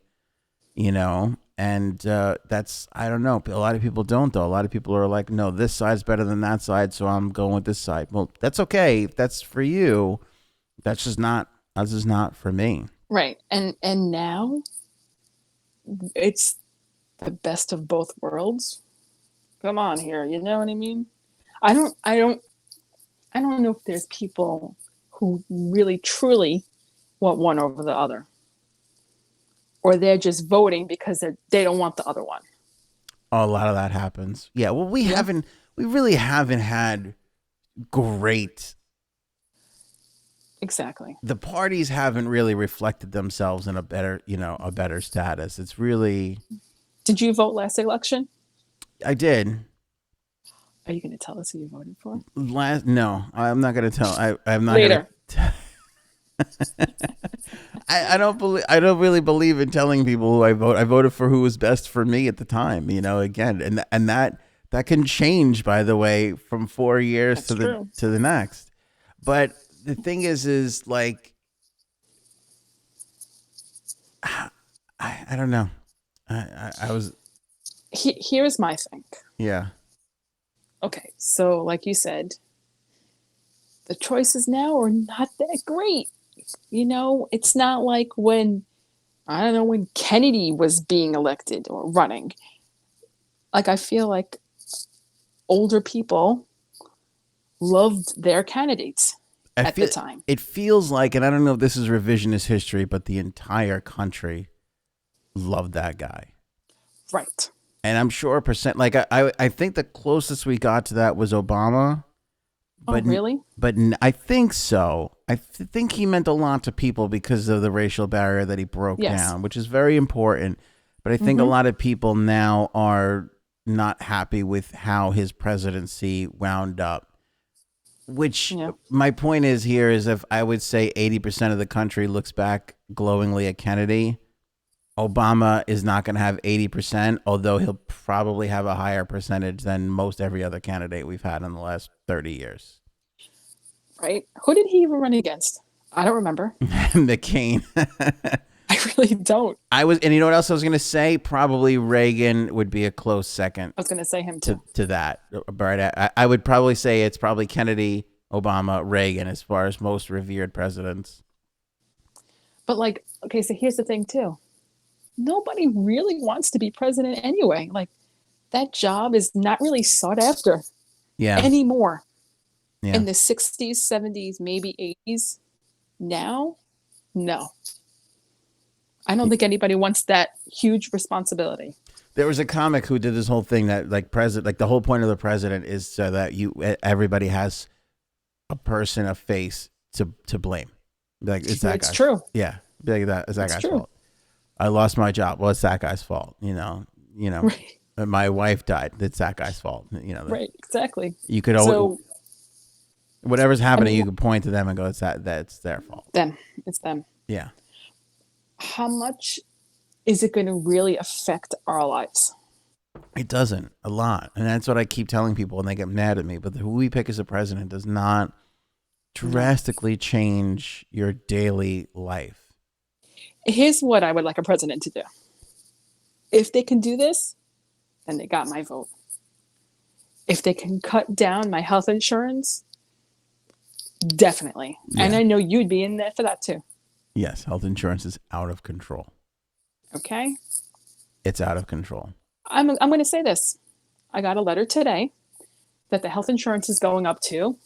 And that's, I don't know. A lot of people don't, though. A lot of people are like, no, this side's better than that side. So I'm going with this side. Well, that's okay. If that's for you. That's just not for me. Right. And now it's the best of both worlds. Come on here, you know what I mean? I don't know if there's people who really truly want one over the other, or they're just voting because they don't want the other one. A lot of that happens. Yeah. Well, Yeah, we really haven't had great, exactly. the parties haven't really reflected themselves in a better status. It's really, Did you vote last election? I did. Are you going to tell us who you voted for No, I'm not going to tell. I'm not going later? to. I don't really believe in telling people who I vote. I voted for who was best for me at the time, again, and that can change, by the way, from 4 years That's true. to the next. But the thing is like, I don't know. I was, Here's my thing. yeah. Okay, so like you said, the choices now are not that great. It's not like when, I don't know, when Kennedy was being elected or running. Like, I feel like older people loved their candidates I at the feel time. it feels like, and I don't know if this is revisionist history, but the entire country loved that guy. Right. And I'm sure percent, like I think the closest we got to that was Obama, Oh, but really? I think so. Think he meant a lot to people because of the racial barrier that he broke Yes. down, which is very important. But I think a Mm-hmm. lot of people now are not happy with how his presidency wound up. Which, Yeah. my point is here is, if I would say 80% of the country looks back glowingly at Kennedy, Obama is not going to have 80%, although he'll probably have a higher percentage than most every other candidate we've had in the last 30 years. Right. Who did he even run against? I don't remember. McCain. I really don't. And you know what else I was going to say? Probably Reagan would be a close second I was going to say him too. to that. But I would probably say it's probably Kennedy, Obama, Reagan, as far as most revered presidents. But, like, okay, so here's the thing too. Nobody really wants to be president anyway. Like, that job is not really sought after Yeah. anymore. Yeah. In the 60s, 70s, maybe 80s. Now, no. I don't think anybody wants that huge responsibility. There was a comic who did this whole thing that, like, the whole point of the president is so that everybody has a person, a face to blame. Like, it's that It's guy. true. Yeah. Be like, that it's that It's guy's true. fault. I lost my job. Well, it's that guy's fault. Right. My wife died. It's that guy's fault. Right. Exactly. You could always, So, whatever's I happening, mean, you could point to them and go, that's their fault. them. It's them. Yeah. How much is it going to really affect our lives? It doesn't a lot. And that's what I keep telling people when they get mad at me. But who we pick as a president does not drastically change your daily life. Here's what I would like a president to do. If they can do this, then they got my vote. If they can cut down my health insurance, definitely. Yeah. And I know you'd be in there for that too. Yes, health insurance is out of control. Okay. It's out of control. I'm going to say this. I got a letter today that the health insurance is going up to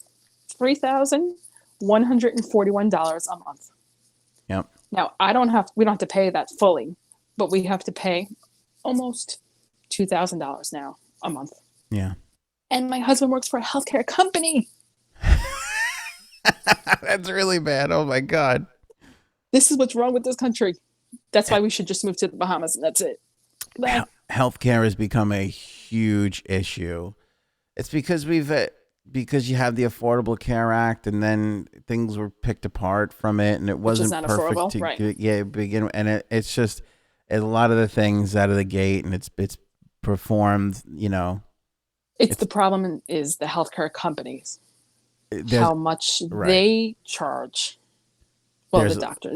$3,141 a month. Yep. Now, we don't have to pay that fully, but we have to pay almost $2,000 now a month. Yeah. And my husband works for a healthcare company. That's really bad. Oh my God. This is what's wrong with this country. That's why we should just move to the Bahamas and that's it. Goodbye. Healthcare has become a huge issue. It's because because you have the Affordable Care Act, and then things were picked apart from it, and it Which is wasn't not perfect affordable, to right? begin. And it's just a lot of the things out of the gate, and it's performed. It's It's the problem is the healthcare companies, there's how much right they charge. Well, the there's doctor,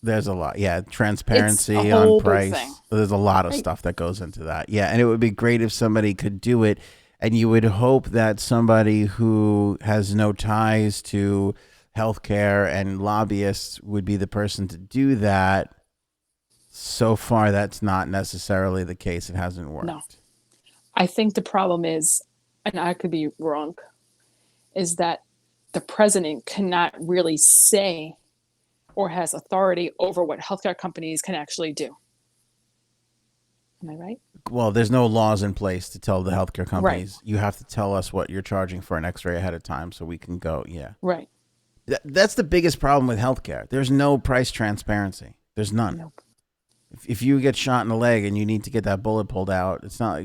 there's a lot, yeah, it's a transparency on whole big thing, price. There's a lot of right? stuff that goes into that, yeah, and it would be great if somebody could do it, and you would hope that somebody who has no ties to healthcare and lobbyists would be the person to do that. So far, that's not necessarily the case. It hasn't No, worked. I think the problem is, and I could be wrong, is that the president cannot really say or has authority over what healthcare companies can actually do. Am I right? Well, there's no laws in place to tell the healthcare Right, companies you have to tell us what you're charging for an X-ray ahead of time so we can go. Yeah, right. that's the biggest problem with healthcare. There's no price transparency. There's none. Nope. If you get shot in the leg and you need to get that bullet pulled out, it's not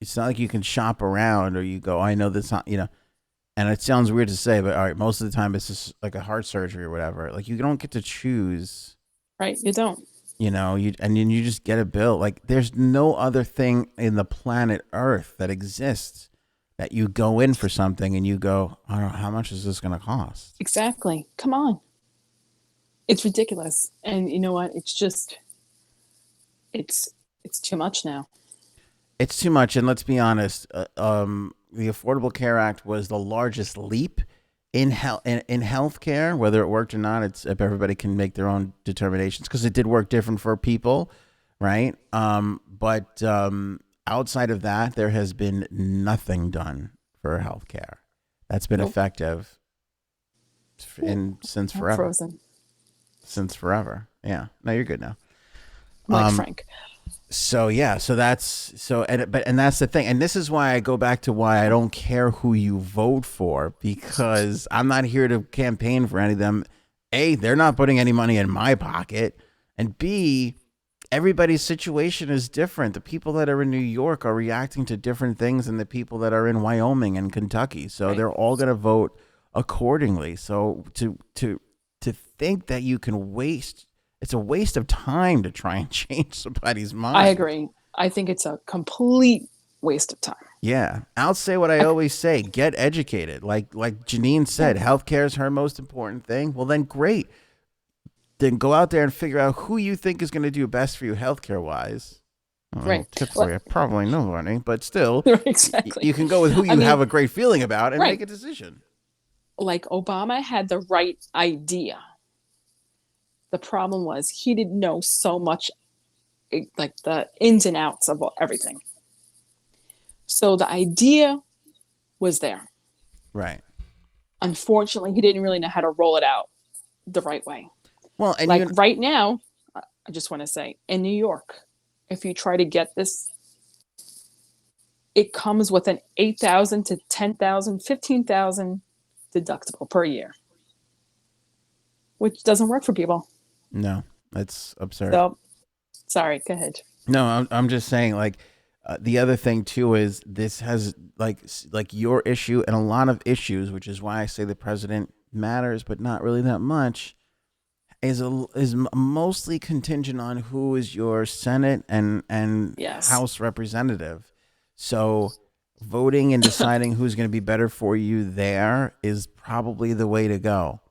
it's not like you can shop around or you go, I know that's not And it sounds weird to say, but all right, most of the time it's just like a heart surgery or whatever. Like you don't get to choose. Right, you don't. And then you just get a bill. Like there's no other thing in the planet Earth that exists that you go in for something and you go, I don't know, how much is this going to cost? Exactly. Come on. It's ridiculous. And you know what? It's just it's it's too much now. It's too much. And let's be honest, the Affordable Care Act was the largest leap in healthcare. Whether it worked or not, it's if everybody can make their own determinations because it did work different for people, right? But outside of that, there has been nothing done for healthcare that's been Nope. effective since I'm forever. frozen. Since forever, yeah. No, you're good now. I'm like Frank. So yeah, so that's the thing, and this is why I go back to why I don't care who you vote for because I'm not here to campaign for any of them. A, they're not putting any money in my pocket, and B, everybody's situation is different. The people that are in New York are reacting to different things than the people that are in Wyoming and Kentucky. So Right. they're all going to vote accordingly. So to think that you can it's a waste of time to try and change somebody's I mind. agree. I think it's a complete waste of time. Yeah. I'll say what I always say, get educated. Like Janine said, healthcare is her most important thing. Well then great. Then go out there and figure out who you think is going to do best for you healthcare wise. A little Right. tip for you. Probably nobody, but still Exactly. you can go with who I you mean, have a great feeling about and right. make a decision. Like Obama had the right idea. The problem was he didn't know so much, like the ins and outs of everything. So the idea was there. Right. Unfortunately, he didn't really know how to roll it out the right way. Well, and Like right now, I just want to say in New York, if you try to get this, it comes with an 8,000 to 10,000, 15,000 deductible per year, which doesn't work for people. no, that's absurd. So, sorry, go ahead. No, I'm just saying like the other thing too is this has like your issue and a lot of issues, which is why I say the president matters, but not really that much. Is mostly contingent on who is your Senate and Yes. House representative. So voting and deciding who's going to be better for you there is probably the way to go.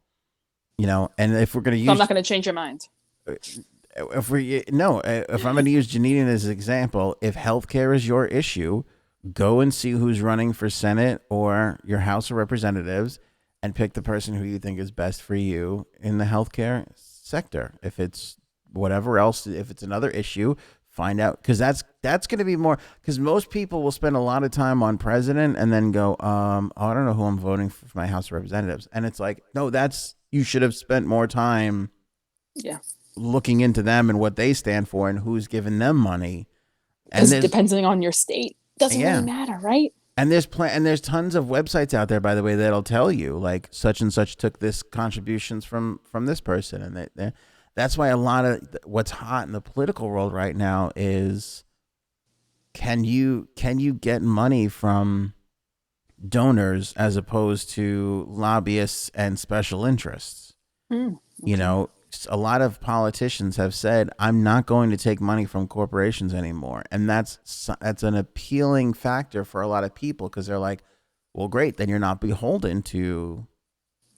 And if we're going to So I'm use not going to change your mind. if we no if I'm going to use Janine as an example, if healthcare is your issue, go and see who's running for Senate or your House of Representatives and pick the person who you think is best for you in the healthcare sector. If it's whatever else, if it's another issue, find out because that's going to be more because most people will spend a lot of time on president and then go, oh, I don't know who I'm voting for my House of Representatives, and it's like, no, you should have spent more time, Yeah. looking into them and what they stand for and who's giving them money. And Because depending on your state, doesn't yeah. really matter, right? And there's tons of websites out there, by the way, that'll tell you like such and such took this contributions from this person, and that's why a lot of what's hot in the political world right now is can you get money from donors as opposed to lobbyists and special interests. Mm, You okay. know, a lot of politicians have said, "I'm not going to take money from corporations anymore," and that's an appealing factor for a lot of people because they're like, "Well, great, then you're not beholden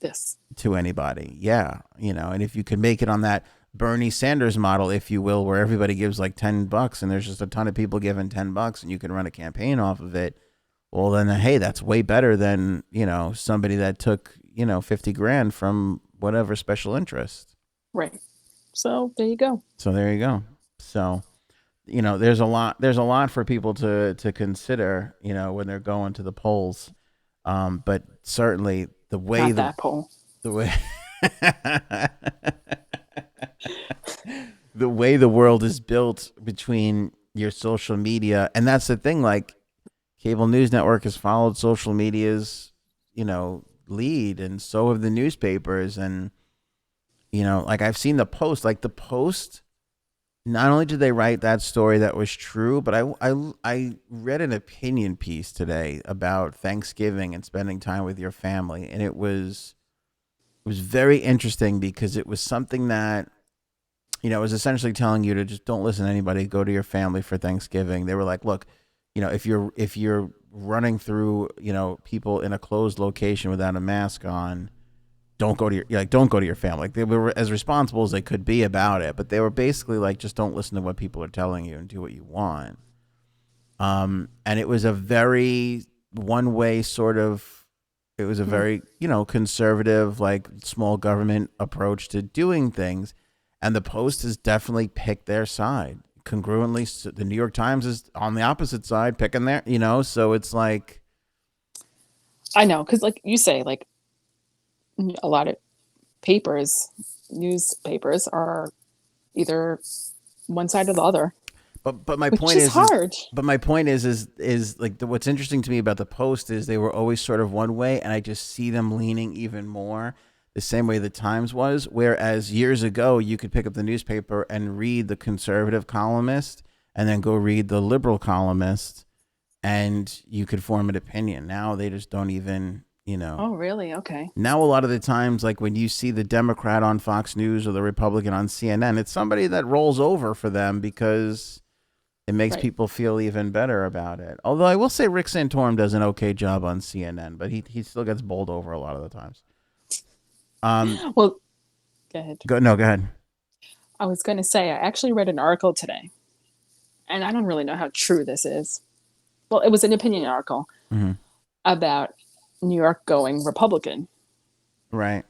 This. to anybody." Yeah, and if you could make it on that Bernie Sanders model, if you will, where everybody gives like $10 and there's just a ton of people giving $10 and you can run a campaign off of it, well, then, hey, that's way better than, somebody that took, 50 grand from whatever special interest. Right. So there you go. So there you go. So, there's a lot for people to consider, when they're going to the polls. But certainly Not that poll. the way, the way the world is built between your social media, and that's the thing, like cable news network has followed social media's, lead, and so have the newspapers. And, like I've seen the Post, not only did they write that story that was true, but I read an opinion piece today about Thanksgiving and spending time with your family. And it was very interesting because it was something that, it was essentially telling you to just don't listen to anybody, go to your family for Thanksgiving. They were like, look, if you're running through, people in a closed location without a mask on, don't go to your family. Like, they were as responsible as they could be about it, but they were basically like, just don't listen to what people are telling you and do what you want. And it was a very one way sort of, it was a Hmm. very, conservative, like small government approach to doing things. And the Post has definitely picked their side. Congruently, the New York Times is on the opposite side, picking their, so it's like, I know, because like you say, like a lot of papers, newspapers are either one side or the other, but my which point is is hard. but my point is like what's interesting to me about the Post is they were always sort of one way, and I just see them leaning even more the same way the Times was. Whereas years ago, you could pick up the newspaper and read the conservative columnist, and then go read the liberal columnist, and you could form an opinion. Now they just don't even. Oh, really? Okay. Now a lot of the times, like when you see the Democrat on Fox News or the Republican on CNN, it's somebody that rolls over for them because it makes Right. people feel even better about it. Although I will say Rick Santorum does an okay job on CNN, but he still gets bowled over a lot of the times. Well, go ahead. Go ahead. I was going to say, I actually read an article today, and I don't really know how true this is. Well, it was an opinion article Hmm. about New York going Republican Right.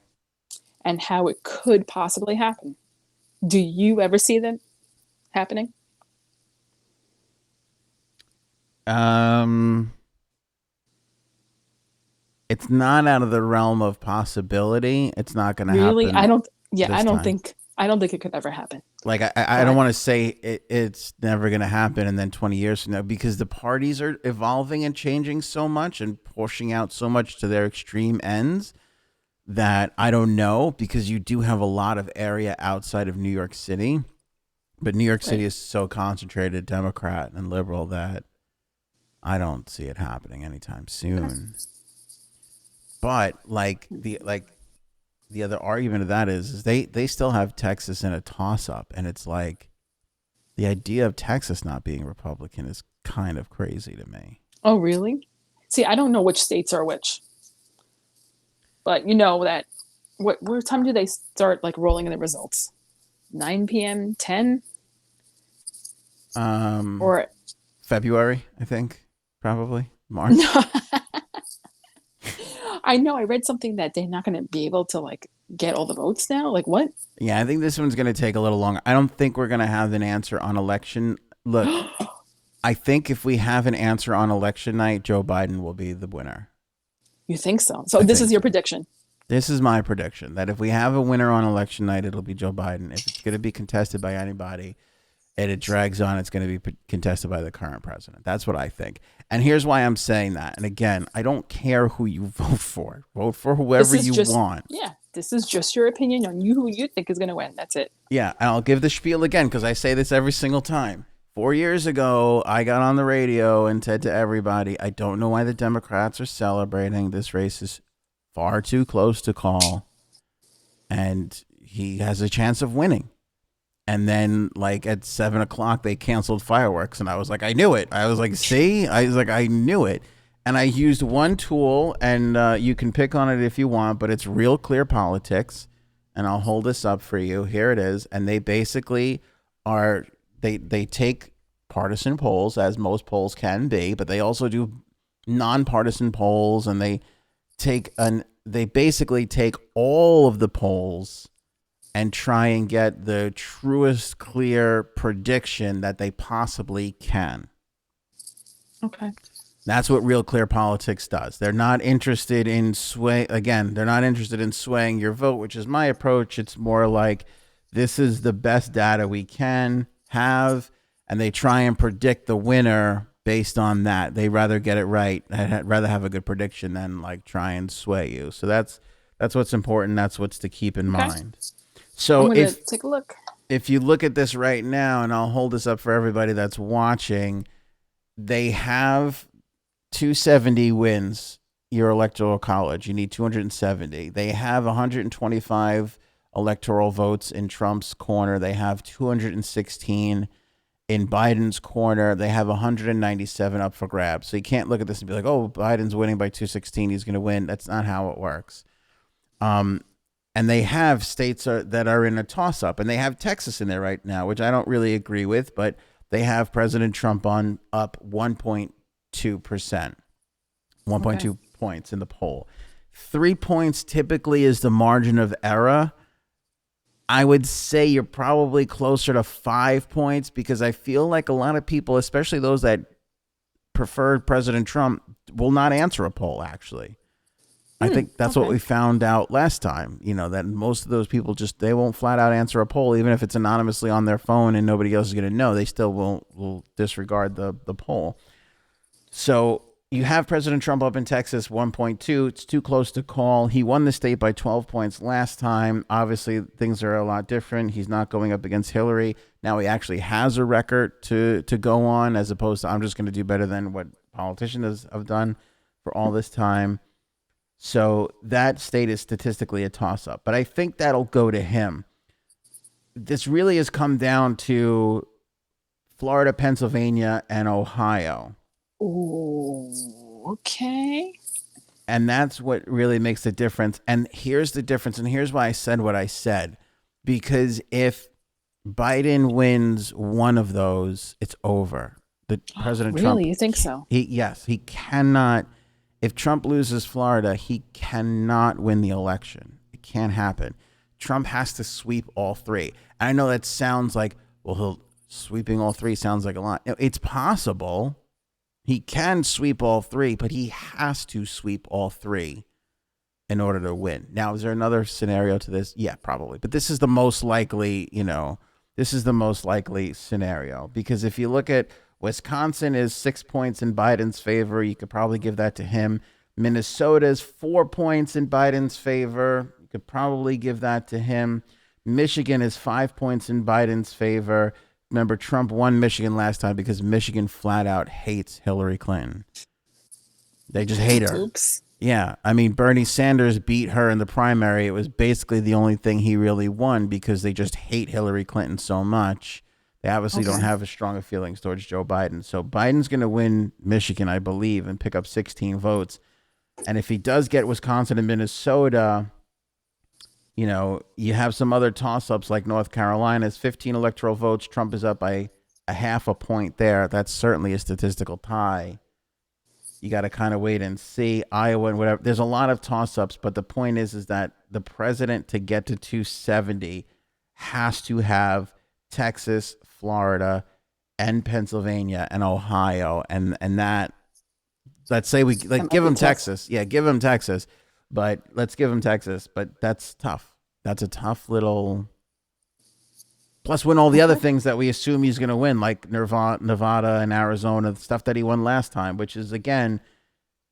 and how it could possibly happen. Do you ever see that happening? Um, it's not out of the realm of possibility. It's not going to Really? I happen don't. Yeah, I this don't time. think. I don't think it could ever happen. Like I don't But want to say it's never going to happen, and then 20 years from now, because the parties are evolving and changing so much and pushing out so much to their extreme ends that I don't know, because you do have a lot of area outside of New York City, but New York City right. is so concentrated Democrat and liberal that I don't see it happening anytime Okay. soon. But the other argument of that is they still have Texas in a toss up, and it's like the idea of Texas not being Republican is kind of crazy to me. Oh, really? See, I don't know which states are which, but you know that. What time do they start like rolling in the results? 9 p.m., 10, Um, or February, I think, probably March. no? I know. I read something that they're not going to be able to like get all the votes now. Like what? Yeah, I think this one's going to take a little longer. I don't think we're going to have an answer on election. Look, I think if we have an answer on election night, Joe Biden will be the winner. You think so? So I this is think your so. prediction. This is my prediction that if we have a winner on election night, it'll be Joe Biden. If it's going to be contested by anybody, and it drags on, it's going to be contested by the current president. That's what I think. And here's why I'm saying that. And again, I don't care who you vote for. Vote for This whoever is you just, want. yeah, this is just your opinion on you, who you think is going to win. That's it. Yeah, and I'll give the spiel again because I say this every single time. 4 years ago, I got on the radio and said to everybody, I don't know why the Democrats are celebrating. This race is far too close to call, and he has a chance of winning. And then, like, at 7 o'clock, they canceled fireworks. And I was like, I knew it. I was like, see? I was like, I knew it. And I used one tool, and you can pick on it if you want, but it's Real Clear Politics. And I'll hold this up for you. Here it is. And they basically are, they take partisan polls, as most polls can be, but they also do nonpartisan polls. And they basically take all of the polls and try and get the truest, clear prediction that they possibly can. Okay. That's what Real Clear Politics does. They're not interested in they're not interested in swaying your vote, which is my approach. It's more like, this is the best data we can have, and they try and predict the winner based on that. They rather get it right. I'd rather have a good prediction than like try and sway you. So that's what's important. That's what's to keep in mind. So I'm going to take a look. If you look at this right now, and I'll hold this up for everybody that's watching, they have 270 wins your electoral college. You need 270. They have 125 electoral votes in Trump's corner. They have 216 in Biden's corner. They have 197 up for grabs. So you can't look at this and be like, oh, Biden's winning by 216. He's going to win. That's not how it works. And they have states that are in a toss-up, and they have Texas in there right now, which I don't really agree with, but they have President Trump on up 1.2%, 1.2 points in the poll. 3 points typically is the margin of error. I would say you're probably closer to 5 points, because I feel like a lot of people, especially those that prefer President Trump, will not answer a poll, actually. I think that's what we found out last time, that most of those people they won't flat out answer a poll, even if it's anonymously on their phone and nobody else is going to know. They still will disregard the poll. So you have President Trump up in Texas, 1.2. It's too close to call. He won the state by 12 points last time. Obviously, things are a lot different. He's not going up against Hillary. Now he actually has a record to go on, as opposed to, I'm just going to do better than what politicians have done for all this time. So that state is statistically a toss-up. But I think that'll go to him. This really has come down to Florida, Pennsylvania, and Ohio. Ooh, okay. And that's what really makes the difference. And here's the difference. And here's why I said what I said. Because if Biden wins one of those, it's over. President really? Trump. Really? You think so? He cannot. If Trump loses Florida, he cannot win the election. It can't happen. Trump has to sweep all three. I know that sounds like, well, sweeping all three sounds like a lot. It's possible. He can sweep all three, but he has to sweep all three in order to win. Now, is there another scenario to this? Yeah, probably. But this is the most likely, this is the most likely scenario. Because if you look at Wisconsin is 6 points in Biden's favor. You could probably give that to him. Minnesota is 4 points in Biden's favor. You could probably give that to him. Michigan is 5 points in Biden's favor. Remember, Trump won Michigan last time because Michigan flat out hates Hillary Clinton. They just hate her. Oops. Yeah. I mean, Bernie Sanders beat her in the primary. It was basically the only thing he really won because they just hate Hillary Clinton so much. They obviously don't have as strong of feelings towards Joe Biden. So Biden's going to win Michigan, I believe, and pick up 16 votes. And if he does get Wisconsin and Minnesota, you have some other toss-ups like North Carolina's 15 electoral votes. Trump is up by a half a point there. That's certainly a statistical tie. You got to kind of wait and see. Iowa and whatever. There's a lot of toss-ups, but the point is that the president, to get to 270, has to have Texas, Florida, and Pennsylvania and Ohio, and that, let's say we give him Texas. Yeah, give him Texas. But let's give him Texas. But that's tough. That's a tough little Plus, win all the other Okay. things that we assume he's going to win, like Nevada and Arizona, the stuff that he won last time, which is, again,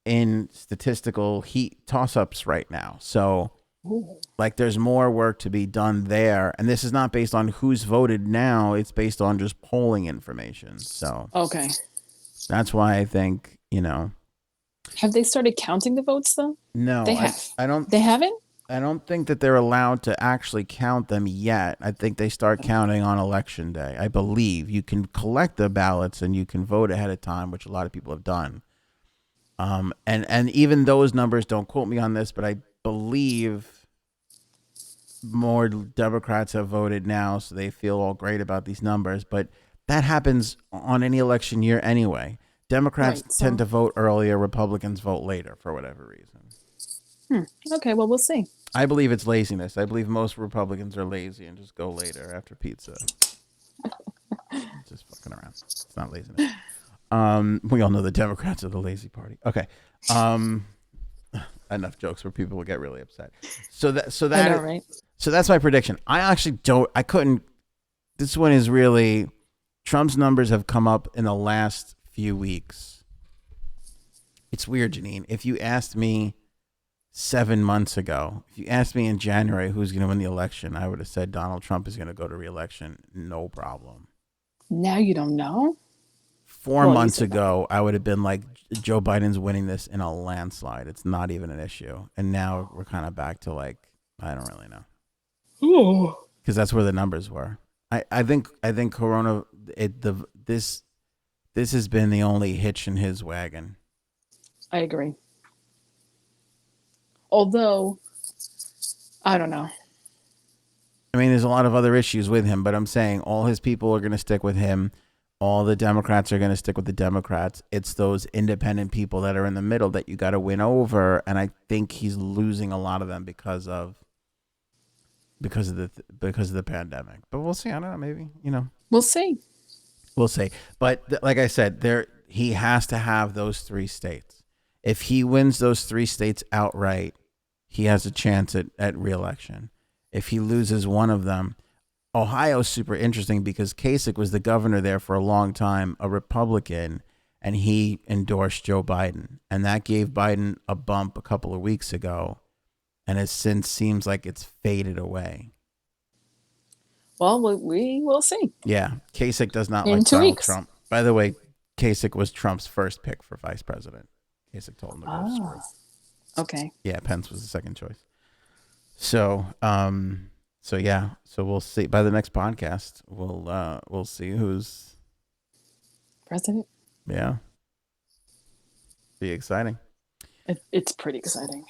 in statistical heat toss-ups right now. So, Ooh. like, there's more work to be done there. And this is not based on who's voted now. It's based on just polling information. So Okay. that's why I think, you know, Have they started counting the votes though? no, They have. I don't They haven't? I don't think that they're allowed to actually count them yet. I think they start counting on election day. I believe you can collect the ballots and you can vote ahead of time, which a lot of people have done. And even those numbers, don't quote me on this, but I believe more Democrats have voted now, so they feel all great about these numbers. But that happens on any election year anyway. Democrats Right. tend So to vote earlier, Republicans vote later for whatever reason. okay, well we'll see. I believe it's laziness. I believe most Republicans are lazy and just go later after pizza. Just fucking around. It's not laziness. We all know the Democrats are the lazy party. Okay. Enough jokes where people will get really upset. I know, right? So that's my prediction. I actually don't. I couldn't. This one is really. Trump's numbers have come up in the last few weeks. It's weird, Janine. If you asked me 7 months ago, if you asked me in January who's going to win the election, I would have said Donald Trump is going to go to re-election. No problem. Now you don't know? 4 Well, you months said that. ago, I would have been like, Joe Biden's winning this in a landslide. It's not even an issue. And now we're kind of back to like, I don't really know. Ooh. Because that's where the numbers were. I think Corona, this has been the only hitch in his wagon. I agree. Although, I don't know. I mean, there's a lot of other issues with him, but I'm saying all his people are going to stick with him. All the Democrats are going to stick with the Democrats. It's those independent people that are in the middle that you got to win over, and I think he's losing a lot of them because of the pandemic. But we'll see. I don't know. Maybe, We'll see. we'll see. But like I said, he has to have those 3 states. If he wins those 3 states outright, he has a chance at re-election. If he loses one of them, Ohio's super interesting because Kasich was the governor there for a long time, a Republican, and he endorsed Joe Biden. And that gave Biden a bump a couple of weeks ago. And it since seems like it's faded away. Well, we will see. Yeah, Kasich does not In like 2 Donald weeks. Trump. By the way, Kasich was Trump's first pick for vice president. Kasich told him to go screw. Okay. Yeah, Pence was the second choice. So yeah, so we'll see. By the next podcast, we'll see who's President? yeah. Be exciting. It's pretty exciting.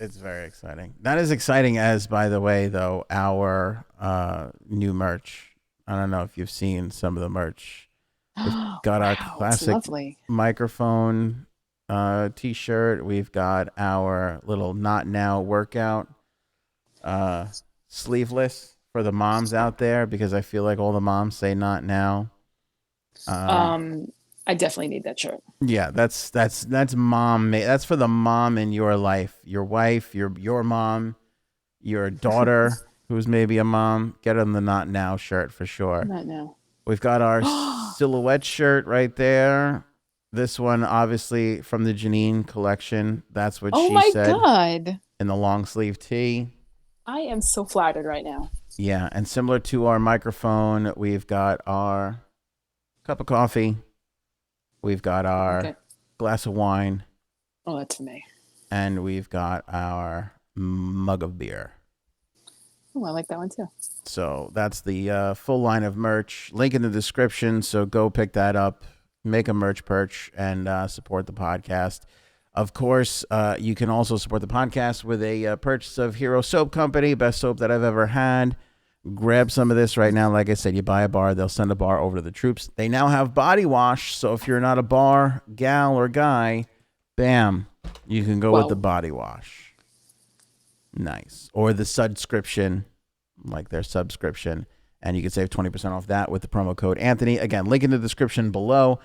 It's very exciting. Not as exciting as, by the way, though, our new merch. I don't know if you've seen some of the merch. We've got our Wow, it's classic lovely. microphone t-shirt. We've got our little Not Now workout sleeveless for the moms out there, because I feel like all the moms say not now. I definitely need that shirt. Yeah, that's mom. That's for the mom in your life, your wife, your mom, your daughter who's maybe a mom. Get them the Not Now shirt for sure. Not now. We've got our silhouette shirt right there. This one, obviously, from the Janine collection. That's what Oh she my said God. in the long sleeve tee. I am so flattered right now. Yeah, and similar to our microphone, we've got our cup of coffee. We've got our glass of wine. Oh, that's for me. And we've got our mug of beer. Oh, I like that one too. So that's the full line of merch. Link in the description. So go pick that up, make a merch perch, and support the podcast. Of course, you can also support the podcast with a purchase of Hero Soap Company, best soap that I've ever had. Grab some of this right now. Like I said, you buy a bar, they'll send a bar over to the troops. They now have body wash. So if you're not a bar, gal, or guy, bam, you can go with the body wash. Nice. Or the subscription, like their subscription. And you can save 20% off that with the promo code Anthony. Again, link in the description below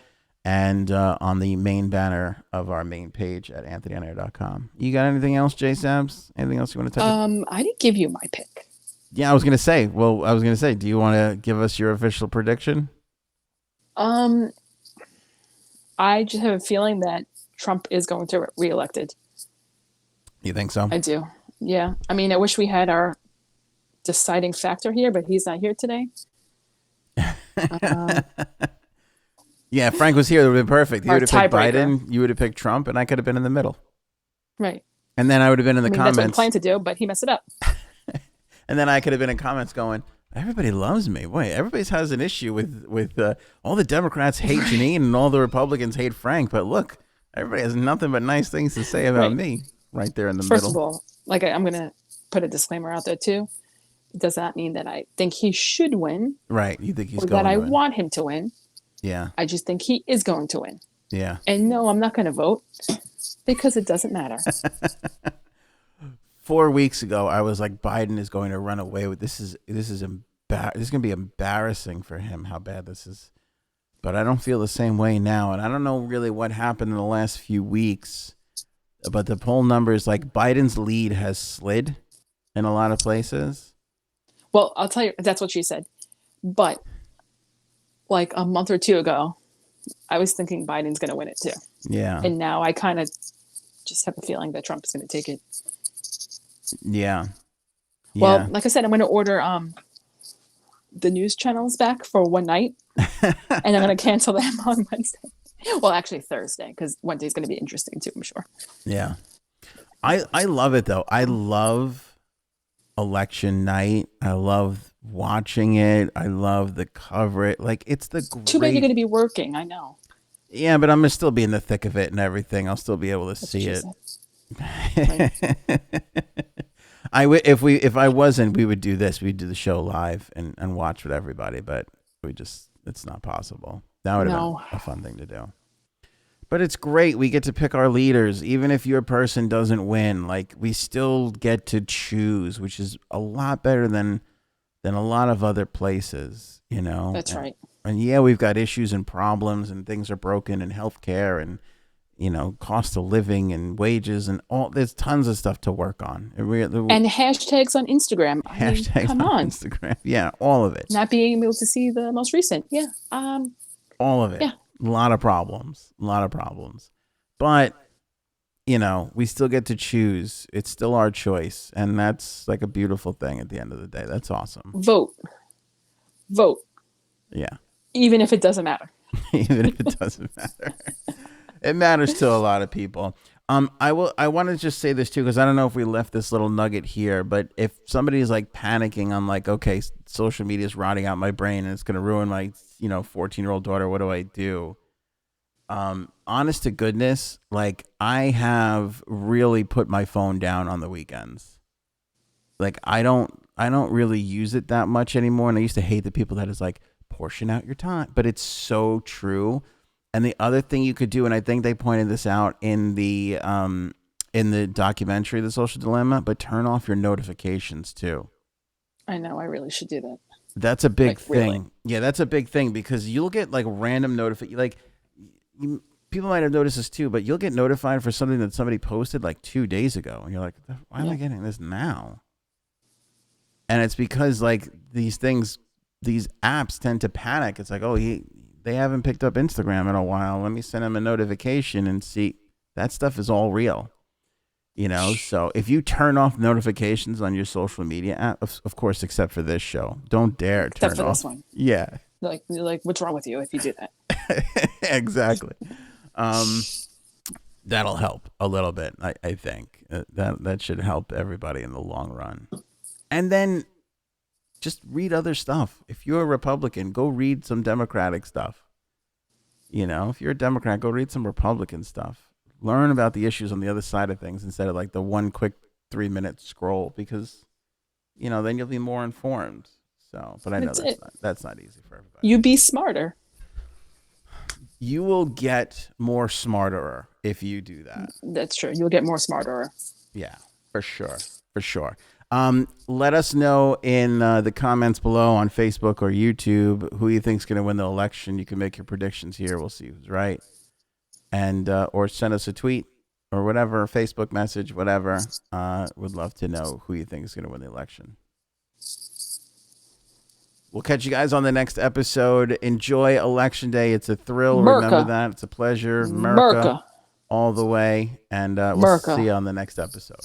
and on the main banner of our main page at anthonyonair.com. You got anything else, J Sabs? Anything else you want to touch? I didn't give you my pick. Yeah, I was gonna say. Well, I was gonna say, do you want to give us your official prediction? Um, I just have a feeling that Trump is going to be reelected. You think so? I do. Yeah. I mean, I wish we had our deciding factor here, but he's not here today. Um, Yeah, if Frank was here, it would have been perfect. He our would have picked tiebreaker. Biden. You would have picked Trump, and I could have been in the middle. Right. And then I would have been in I the mean, that's what he comments. planned to do, but he messed it up. And then I could have been in comments going, everybody loves me. Wait, everybody has an issue with all the Democrats hate Janine and all the Republicans hate Frank. But look, everybody has nothing but nice things to say about Right. me right there in the First of middle. all, like I'm going to put a disclaimer out there too. It does not mean that I think he should win Right. You think he's or that going I to win. want him to win. Yeah. I just think he is going to win. Yeah. And no, I'm not going to vote because it doesn't matter. 4 weeks ago, I was like, Biden is going to run away with this. This is going to be embarrassing for him. How bad this is. But I don't feel the same way now, and I don't know really what happened in the last few weeks. But the poll numbers, like Biden's lead has slid in a lot of places. Well, I'll tell you, that's what she said. But like a month or two ago, I was thinking Biden's going to win it too. Yeah. And now I kind of just have a feeling that Trump is going to take it. Yeah. Well, like I said, I'm going to order the news channels back for one night, and I'm going to cancel them on Wednesday. Well, actually Thursday, because Wednesday's going to be interesting too, I'm sure. Yeah. I love it though. I love election night. I love watching it. I love the coverage. Like it's the great. Too bad you're going to be working. I know. Yeah, but I'm gonna still be in the thick of it and everything. I'll still be able to That's see what it. she said. If I wasn't, we would do this. We'd do the show live and watch with everybody, but it's not possible. That would have No. been a fun thing to do. But it's great. We get to pick our leaders, even if your person doesn't win. Like we still get to choose, which is a lot better than a lot of other places. You know. That's right. And yeah, we've got issues and problems, and things are broken in healthcare, and cost of living and wages and all. There's tons of stuff to work on. And hashtags on Instagram. I mean, Hashtags come on. Instagram. Yeah, all of it. Not being able to see the most recent. Yeah. All of it. Yeah. A lot of problems. But, we still get to choose. It's still our choice. And that's like a beautiful thing at the end of the day. That's awesome. Vote. Yeah. Even if it doesn't matter. Even if it doesn't matter. It matters to a lot of people. I want to just say this too, because I don't know if we left this little nugget here, but if somebody's like panicking on like, okay, social media is rotting out my brain and it's going to ruin my, 14-year-old daughter. What do I do? Honest to goodness, like I have really put my phone down on the weekends. Like I don't really use it that much anymore. And I used to hate the people that is like portion out your time, but it's so true. And the other thing you could do, and I think they pointed this out in the documentary, The Social Dilemma, but turn off your notifications too. I know. I really should do that. That's a big thing. Really? Yeah, that's a big thing because you'll get like random people might have noticed this too, but you'll get notified for something that somebody posted like 2 days ago, and you're like, why am I getting this now? And it's because like these apps tend to panic. It's like, oh, they haven't picked up Instagram in a while. Let me send them a notification and see. That stuff is all real. So if you turn off notifications on your social media app, of course, except for this show, don't dare turn Except for off. this one. Yeah. Like, what's wrong with you if you do that? Exactly. That'll help a little bit. I think that should help everybody in the long run. And then just read other stuff. If you're a Republican, go read some Democratic stuff. If you're a Democrat, go read some Republican stuff. Learn about the issues on the other side of things instead of like the one quick 3-minute scroll, because, then you'll be more informed. So, but I know that's not easy for everybody. You be smarter. You will get more smarter if you do that. That's true. You'll get more smarter. Yeah, for sure. Let us know in the comments below on Facebook or YouTube who you think's going to win the election. You can make your predictions here. We'll see who's right. And or send us a tweet or whatever, Facebook message, whatever. Would love to know who you think is going to win the election. We'll catch you guys on the next episode. Enjoy Election Day. It's a thrill. Remember Merca. that. It's a pleasure. America Merca. all the way. And we'll see Merca. you on the next episode.